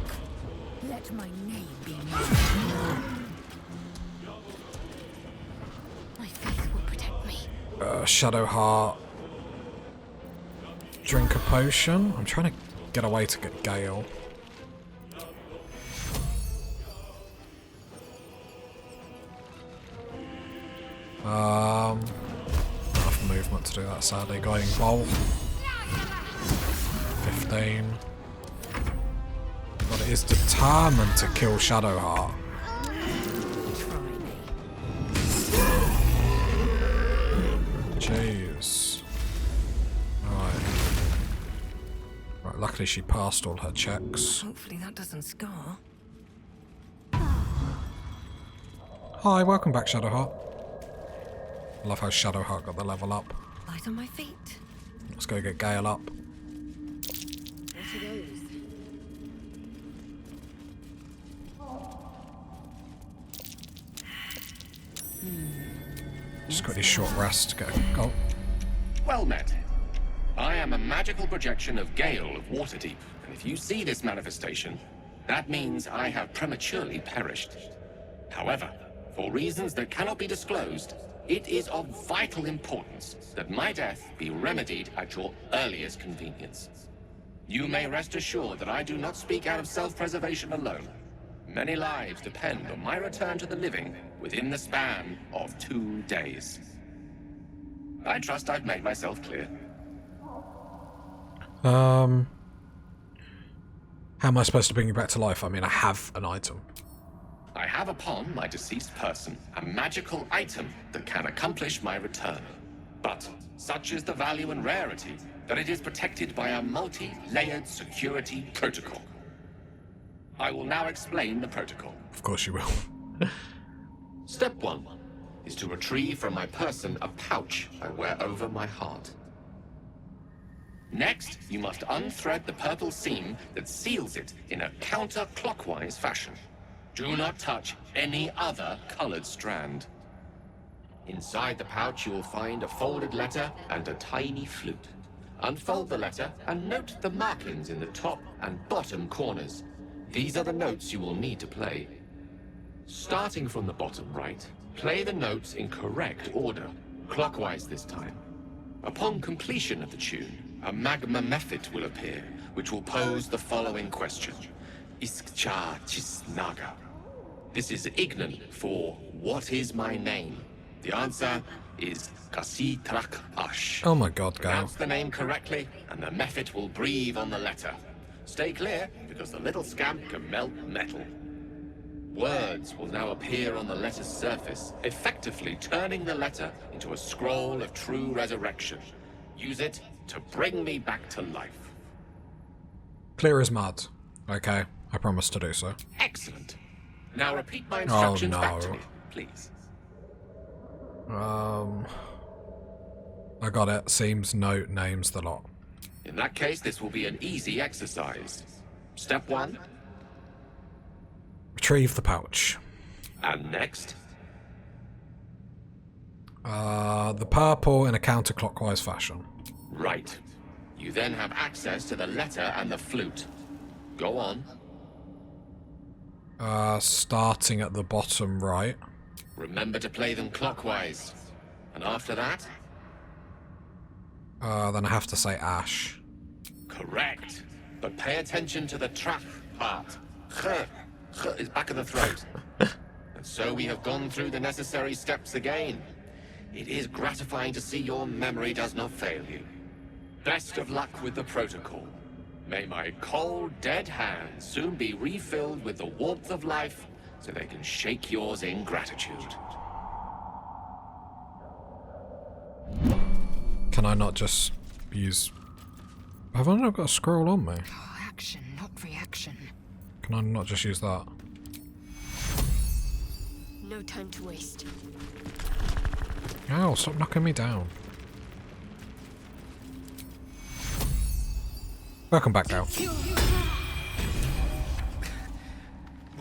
Let my name be known. My faith will protect me. Shadow Heart. Drink a potion. I'm trying to get away to get Gale. Enough movement to do that, sadly. Guiding Bolt. 15. But it is determined to kill Shadowheart. Jeez. Right. Right, luckily she passed all her checks. Hopefully that doesn't scar. Hi, welcome back, Shadowheart. I love how Shadowheart got the level up. Light on my feet. Let's go get Gale up. What are those? Just got his short rest to get a goal. Well met. I am a magical projection of Gale of Waterdeep, and if you see this manifestation, that means I have prematurely perished. However, for reasons that cannot be disclosed, it is of vital importance that my death be remedied at your earliest convenience. You may rest assured that I do not speak out of self-preservation alone. Many lives depend on my return to the living within the span of 2 days. I trust I've made myself clear. How am I supposed to bring you back to life? I mean, I have an item. I have upon my deceased person a magical item that can accomplish my return. But such is the value and rarity that it is protected by a multi-layered security protocol. I will now explain the protocol. Of course you will. Step 1 is to retrieve from my person a pouch I wear over my heart. Next, you must unthread the purple seam that seals it in a counterclockwise fashion. Do not touch any other colored strand. Inside the pouch, you will find a folded letter and a tiny flute. Unfold the letter and note the markings in the top and bottom corners. These are the notes you will need to play. Starting from the bottom right, play the notes in correct order, clockwise this time. Upon completion of the tune, a magma method will appear, which will pose the following question. Iskcha Chisnaga. This is Ignan for what is my name? The answer is Kasitrak Ash. Oh my god, Gale. Pronounce the name correctly, and the Mephit will breathe on the letter. Stay clear, because the little scamp can melt metal. Words will now appear on the letter's surface, effectively turning the letter into a scroll of true resurrection. Use it to bring me back to life. Clear as mud. Okay, I promise to do so. Excellent. Now repeat my instructions back to me, please. I got it. Seems, note, names, the lot. In that case, this will be an easy exercise. Step 1. Retrieve the pouch. And next? The purple in a counterclockwise fashion. Right. You then have access to the letter and the flute. Go on. Starting at the bottom right. Remember to play them clockwise. And after that? Then I have to say ash. Correct. But pay attention to the trap part. Ch is back of the throat. And so we have gone through the necessary steps again. It is gratifying to see your memory does not fail you. Best of luck with the protocol. May my cold, dead hands soon be refilled with the warmth of life so they can shake yours in gratitude. Can I not just use... Have I not got a scroll on me? Oh, action, not reaction. Can I not just use that? No time to waste. Ow, stop knocking me down. Welcome back, Gal.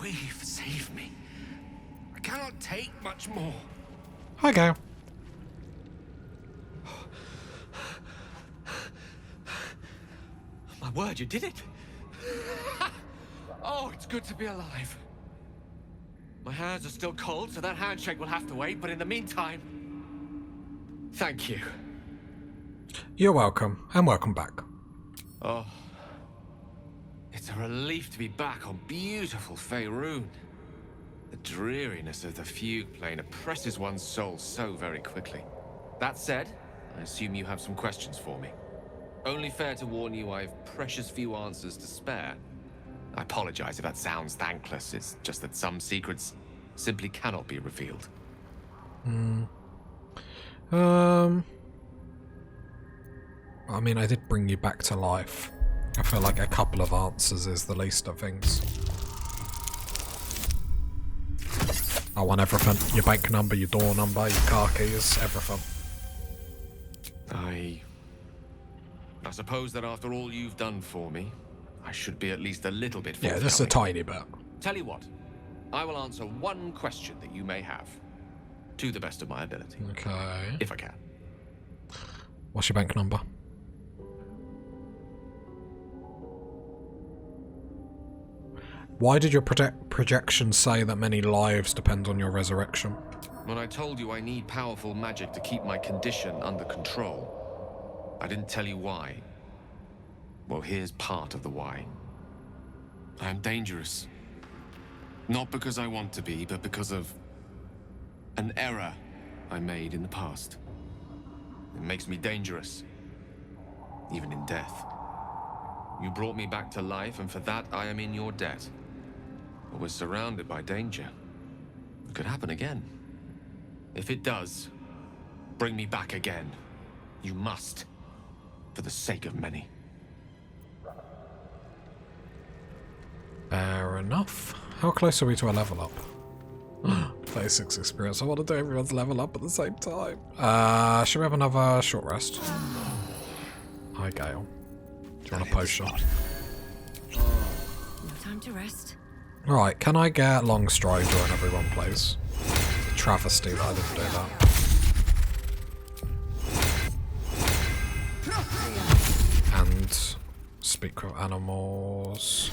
We've saved me. I cannot take much more. Hi, Gal. My word, you did it! Oh, it's good to be alive. My hands are still cold, so that handshake will have to wait, but in the meantime... Thank you. You're welcome, and welcome back. Oh. It's a relief to be back on beautiful Faerun. The dreariness of the fugue plane oppresses one's soul so very quickly. That said, I assume you have some questions for me. Only fair to warn you I've precious few answers to spare. I apologize if that sounds thankless, it's just that some secrets simply cannot be revealed. I mean, I did bring you back to life. I feel like a couple of answers is the least of things. I want everything. Your bank number, your door number, your car keys, everything. I suppose that after all you've done for me, I should be at least a little bit forthcoming. Yeah, just a tiny bit. Tell you what, I will answer one question that you may have, to the best of my ability. Okay. If I can. What's your bank number? Why did your projection say that many lives depend on your resurrection? When I told you I need powerful magic to keep my condition under control, I didn't tell you why. Well, here's part of the why. I am dangerous. Not because I want to be, but because of an error I made in the past. It makes me dangerous, even in death. You brought me back to life, and for that I am in your debt. But we're surrounded by danger. It could happen again. If it does, bring me back again. You must, for the sake of many. Fair enough. How close are we to a level up? 36 experience. I want to do everyone's level up at the same time. Should we have another short rest? Hi, Gale. Do you want a potion? No time to rest. Right, can I get long strider in everyone, please? It's a travesty that I didn't do that. And speak with animals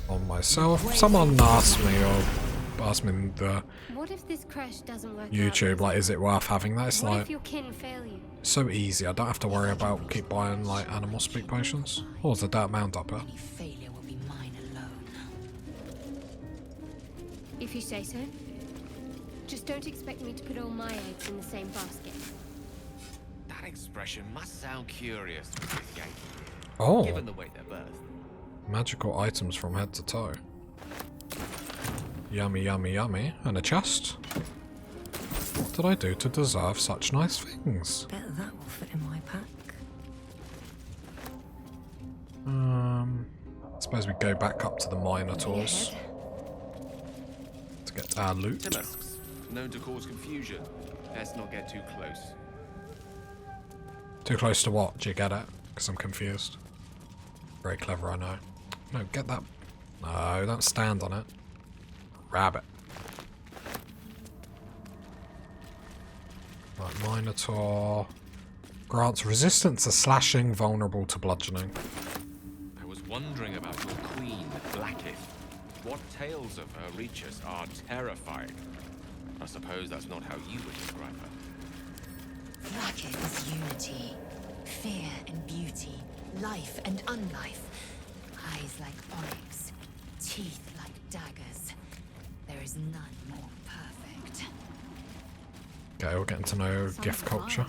on myself. Someone asked me in the What if this crash doesn't work YouTube, out? like, is it worth having that? It's What like if your kin fail you? so easy. I don't have to worry about keep buying like animal speak potions. Oh, there's a dirt mound up here. Failure will be mine alone. If you say so. Just don't expect me to put all my eggs in the same basket. That expression must sound curious to this game. Oh. Given the way they're birthed. Magical items from head to toe. Yummy, yummy, yummy. And a chest. What did I do to deserve such nice things? Bet that will fit in my pack. I suppose we go back up to the Minotaurs to get our loot. Timusks, known to cause confusion. Let's not get too close. Too close to what? Do you get it? Because I'm confused. Very clever, I know. No, get that. No, don't stand on it. Grab it. Right, Minotaur. Grants resistance to slashing, vulnerable to bludgeoning. I was wondering about your queen, Blackith. What tales of her reach us are terrifying. I suppose that's not how you would describe her. Blackith is unity, fear and beauty, life and unlife. Eyes like onyx, teeth like daggers. There is none more perfect. Okay, we're getting to know gift culture.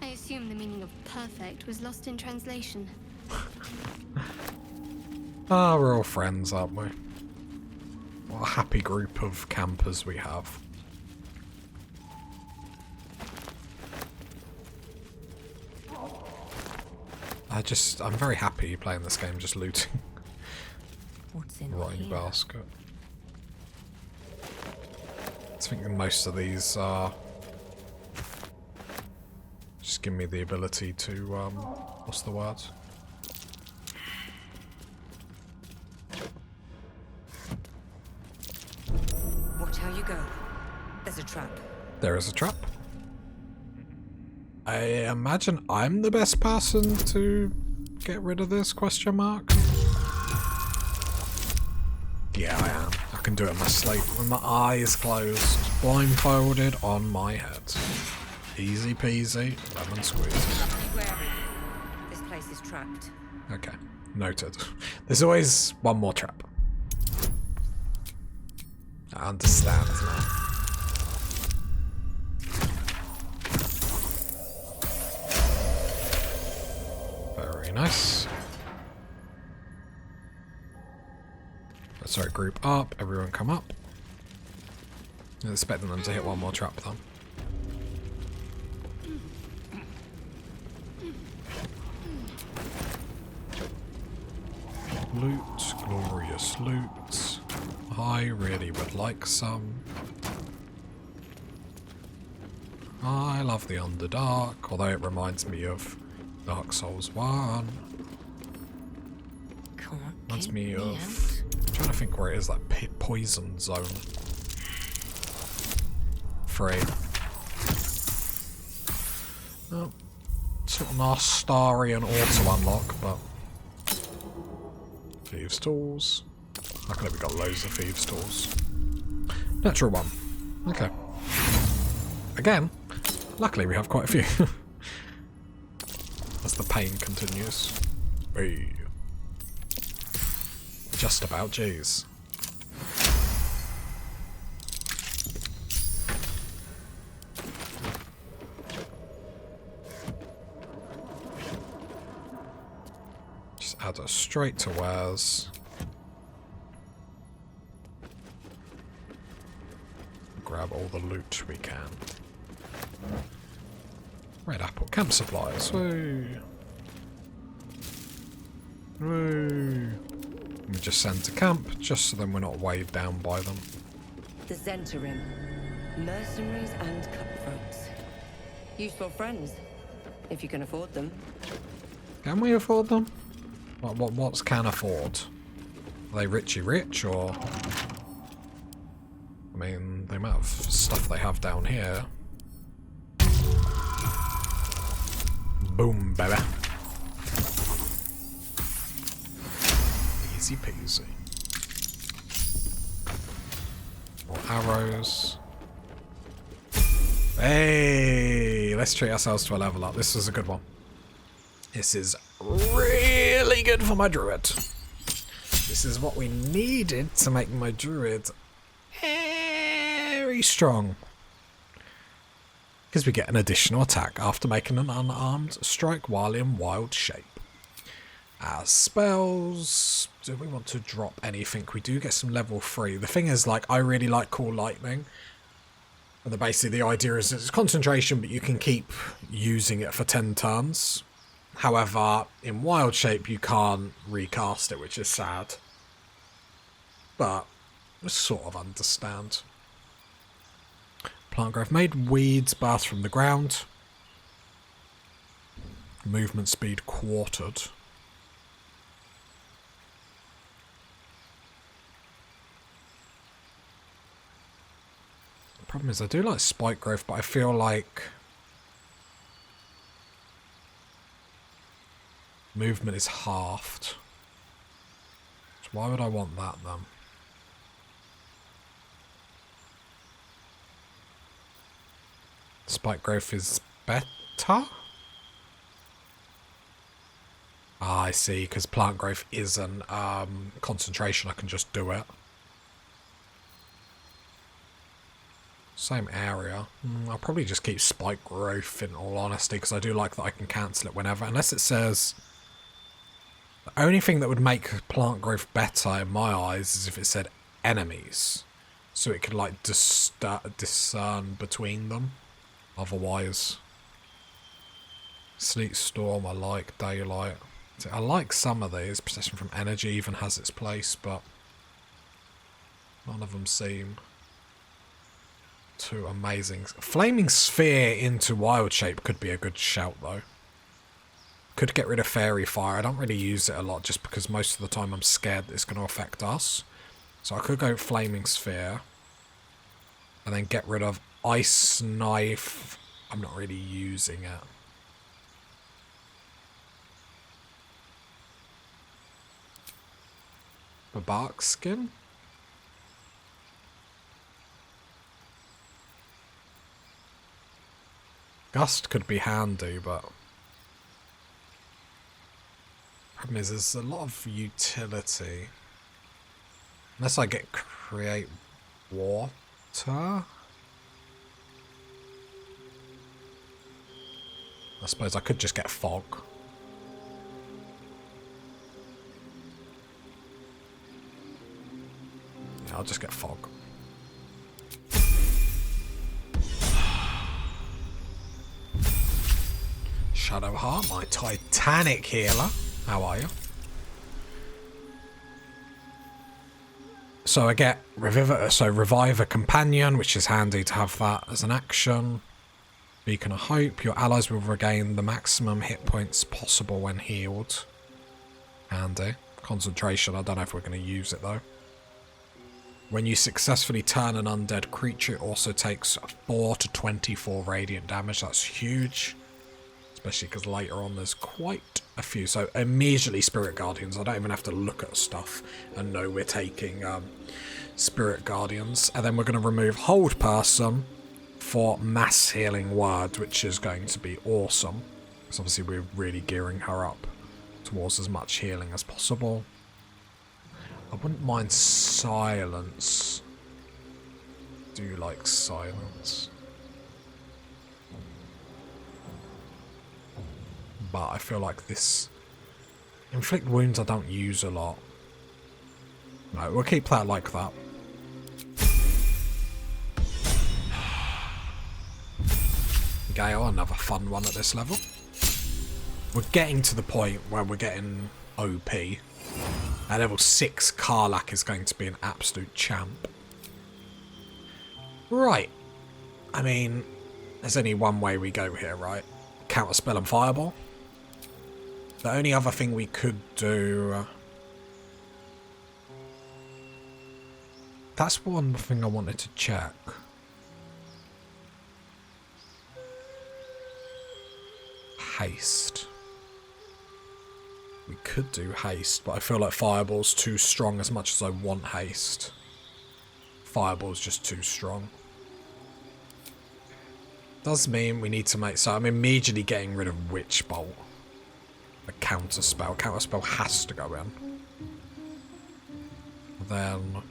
I assume the meaning of perfect was lost in translation. Ah, we're all friends, aren't we? What a happy group of campers we have. I'm very happy playing this game, just looting. What's in Rotting here? basket. I think most of these are just give me the ability to what's the word? Watch how you go. There's a trap. There is a trap. I imagine I'm the best person to get rid of this, question mark? Yeah, I am. I can do it in my sleep with my eyes closed, blindfolded on my head. Easy peasy, lemon squeeze. Be wary. This place is trapped. Okay, noted. There's always one more trap. I understand now. Very nice. Sorry, group up. Everyone come up. I'm expecting them to hit one more trap though. Loot, glorious loot. I really would like some. I love the Underdark, although it reminds me of Dark Souls 1. Reminds me of... I'm trying to think where it is, that poison zone. 3. Oh, sort of Nastarian auto unlock, but... Thieves' Tools. Luckily we got loads of Thieves' Tools. Natural 1. Okay. Again, luckily we have quite a few. As the pain continues. Hey. Just about, jeez. Just add us straight to wares. Grab all the loot we can. Red apple camp supplies. Woo! Woo! We just send to camp, just so then we're not weighed down by them. The Zentarim. Mercenaries and cutthroats. Useful friends, if you can afford them. Can we afford them? What's can afford? Are they richy rich, or... I mean, the amount of stuff they have down here. Boom, baby. Easy peasy. More arrows. Hey, let's treat ourselves to a level up. This was a good one. This is really good for my druid. This is what we needed to make my druid very strong. Because we get an additional attack after making an unarmed strike while in wild shape. As spells, do we want to drop anything? We do get some level 3. The thing is, like, I really like Cool Lightning. And basically the idea is it's concentration, but you can keep using it for 10 turns. However, in wild shape, you can't recast it, which is sad. But I sort of understand. Plant growth made weeds birth from the ground. Movement speed quartered. The problem is I do like spike growth, but I feel like movement is halved. So why would I want that then? Spike growth is better? Ah, I see, because plant growth isn't concentration, I can just do it. Same area. I'll probably just keep spike growth in all honesty, because I do like that I can cancel it whenever, unless it says... The only thing that would make plant growth better in my eyes is if it said enemies. So it could like discern between them. Otherwise, Sleet Storm, I like Daylight. I like some of these. Possession from Energy even has its place, but none of them seem too amazing. Flaming Sphere into Wild Shape could be a good shout, though. Could get rid of Fairy Fire. I don't really use it a lot just because most of the time I'm scared that it's going to affect us. So I could go Flaming Sphere and then get rid of Ice Knife. I'm not really using it. A bark skin? Gust could be handy, but problem is there's a lot of utility. Unless I get create water. I suppose I could just get fog. Yeah, I'll just get fog. Shadowheart, my Titanic healer. How are you? So I get revive a companion, which is handy to have that as an action. Beacon of Hope. Your allies will regain the maximum hit points possible when healed. Handy. Concentration. I don't know if we're going to use it though. When you successfully turn an undead creature, it also takes 4 to 24 radiant damage. That's huge. Especially because later on there's quite a few. So immediately Spirit Guardians. I don't even have to look at stuff and know we're taking Spirit Guardians. And then we're going to remove Hold Person for Mass Healing Word, which is going to be awesome. Because obviously we're really gearing her up towards as much healing as possible. I wouldn't mind Silence. Do you like Silence? But I feel like this... Inflict Wounds I don't use a lot. No, we'll keep that like that. Gale, another fun one at this level. We're getting to the point where we're getting OP. At level 6, Karlach is going to be an absolute champ. Right. I mean, there's only one way we go here, right? Counterspell and Fireball. The only other thing we could do... That's one thing I wanted to check. Haste. We could do haste, but I feel like Fireball's too strong as much as I want haste. Fireball's just too strong. Does mean we need to make... So I'm immediately getting rid of Witch Bolt. A counterspell. Counterspell has to go in. Then...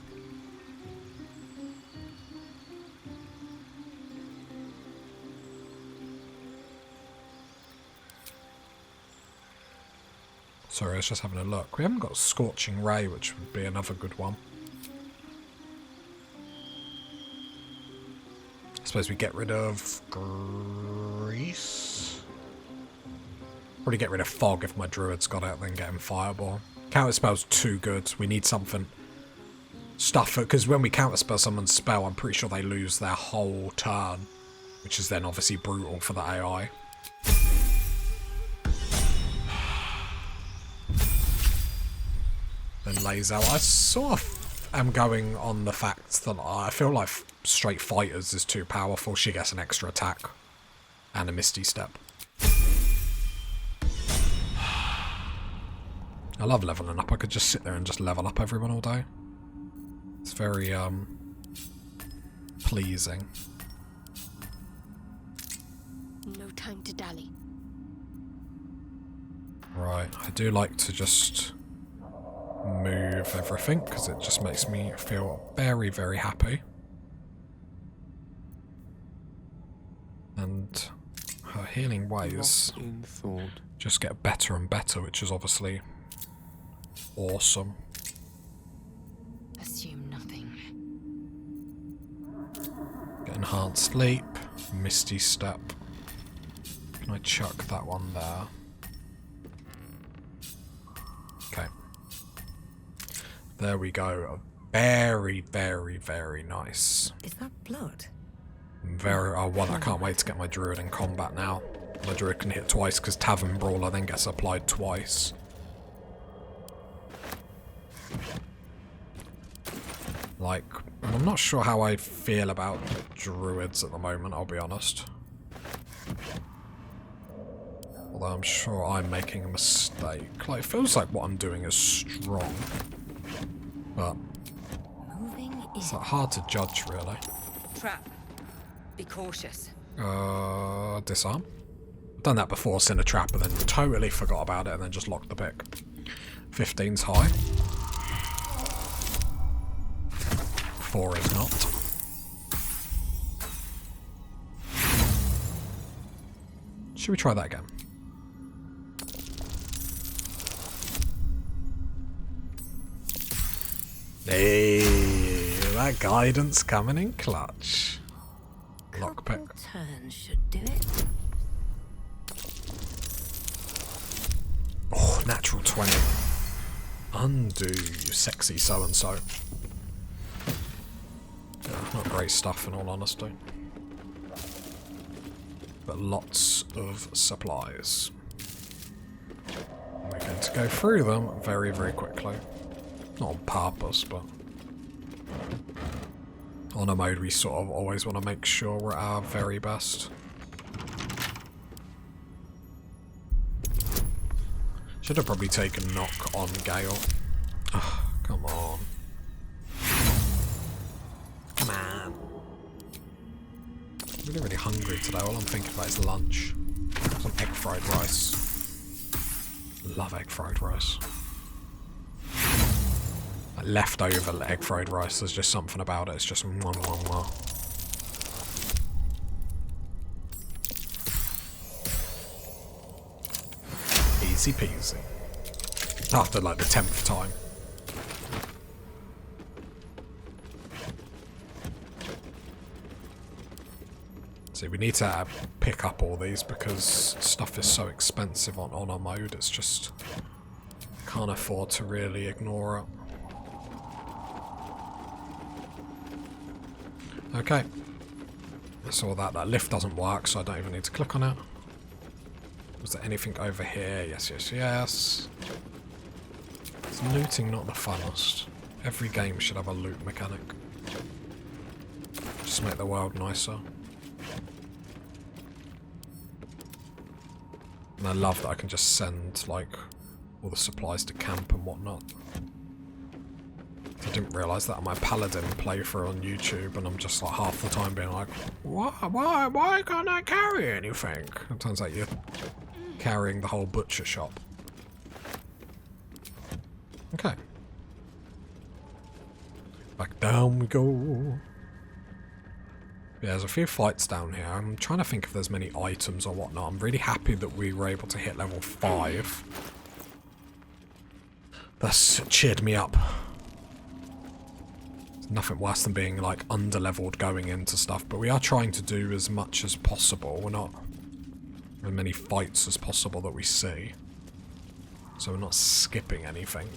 Sorry, I was just having a look. We haven't got Scorching Ray, which would be another good one. I suppose we get rid of Grease. Probably get rid of Fog if my Druid's got it, then get him Fireball. Counterspell's too good. We need something. Stuff, because when we counterspell someone's spell, I'm pretty sure they lose their whole turn. Which is then obviously brutal for the AI. Then lays out. I sort of am going on the fact that I feel like straight fighters is too powerful. She gets an extra attack and a Misty Step. I love leveling up. I could just sit there and just level up everyone all day. It's very pleasing. No time to dally. Right, I do like to just move everything because it just makes me feel very, very happy. And her healing ways just get better and better, which is obviously awesome. Assume nothing. Get Enhanced Leap, Misty Step. Can I chuck that one there? Okay. There we go. Very, very, very nice. Is that blood? Very. Oh, well, I can't wait to get my Druid in combat now. My Druid can hit twice because Tavern Brawler then gets applied twice. Like, I'm not sure how I feel about Druids at the moment, I'll be honest. Although I'm sure I'm making a mistake. Like, it feels like what I'm doing is strong. But it's like hard to judge, really. Trap. Be cautious. Disarm. I've done that before, sent a trap and then totally forgot about it and then just locked the pick. 15's high. 4 is not. Should we try that again? Hey, that guidance coming in clutch. Lockpick. Turn should do it. Oh, natural 20. Undo, you sexy so-and-so. Yeah, not great stuff in all honesty. But lots of supplies. We're going to go through them very, very quickly. Not on purpose, but on a mode we sort of always want to make sure we're at our very best. Should have probably taken knock on Gale. Oh, come on. Come on. I'm really, really hungry today. All I'm thinking about is lunch. Some egg fried rice. Love egg fried rice. Like leftover egg fried rice, there's just something about it. It's just mwah, mwah, mwah. Easy peasy. After like the 10th time. See, we need to pick up all these because stuff is so expensive on our mode. It's just can't afford to really ignore it. Okay. I saw that. That lift doesn't work, so I don't even need to click on it. Was there anything over here? Yes, yes, yes. Is looting not the funnest? Every game should have a loot mechanic. Just make the world nicer. And I love that I can just send, like, all the supplies to camp and whatnot. I didn't realise that on my Paladin playthrough on YouTube, and I'm just like half the time being like, why can't I carry anything? It turns out you're carrying the whole butcher shop. Okay. Back down we go. Yeah, there's a few fights down here. I'm trying to think if there's many items or whatnot. I'm really happy that we were able to hit level 5. That's cheered me up. There's nothing worse than being like underleveled going into stuff, but we are trying to do as much as possible. We're not as many fights as possible that we see, so we're not skipping anything.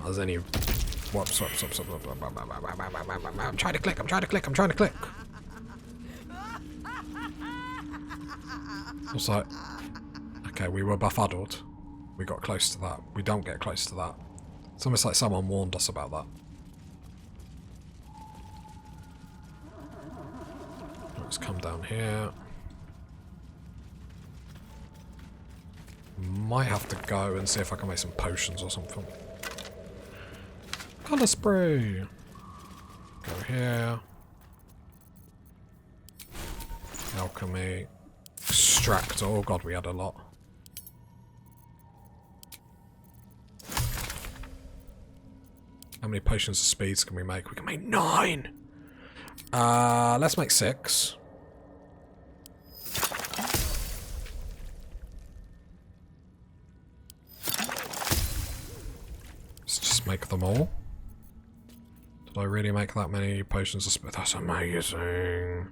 There's any whoops. I'm trying to click. It's like, okay, we were befuddled. We got close to that. We don't get close to that. It's almost like someone warned us about that. Let's come down here. Might have to go and see if I can make some potions or something. Colour spray. Go here. Alchemy. Extract. Oh god, we had a lot. How many potions of speeds can we make? We can make 9! Let's make 6. Let's just make them all. Did I really make that many potions of speed? That's amazing.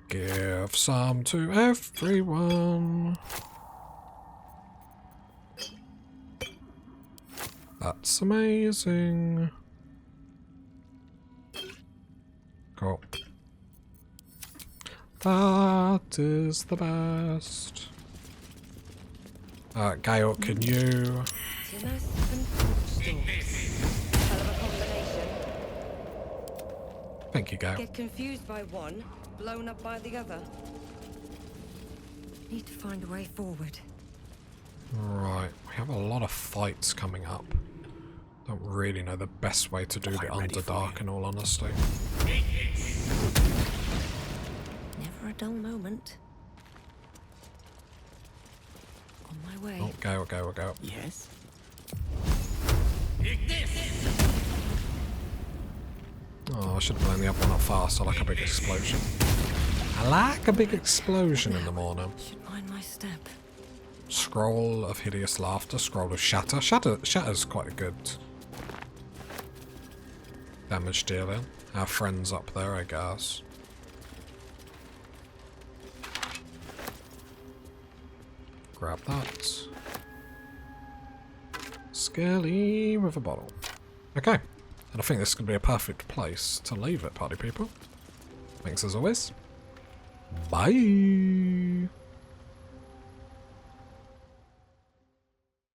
Give some to everyone. That's amazing. Cool. That is the best. Gale, can you... Thank you, Gale. Get confused by one, blown up by the other. Need to find a way forward. Right, we have a lot of fights coming up. Don't really know the best way to do the Underdark, in all honesty. Never a dull moment. On my way. Oh, go. Yes. Oh, I should have blown the other one up fast. I like a big explosion. I like a big explosion in the morning. Should mind my step. Scroll of Hideous Laughter, Scroll of Shatter. Shatter's quite a good damage dealing. Our friend's up there, I guess. Grab that. Skelly with a bottle. Okay. And I think this is going to be a perfect place to leave it, party people. Thanks as always. Bye!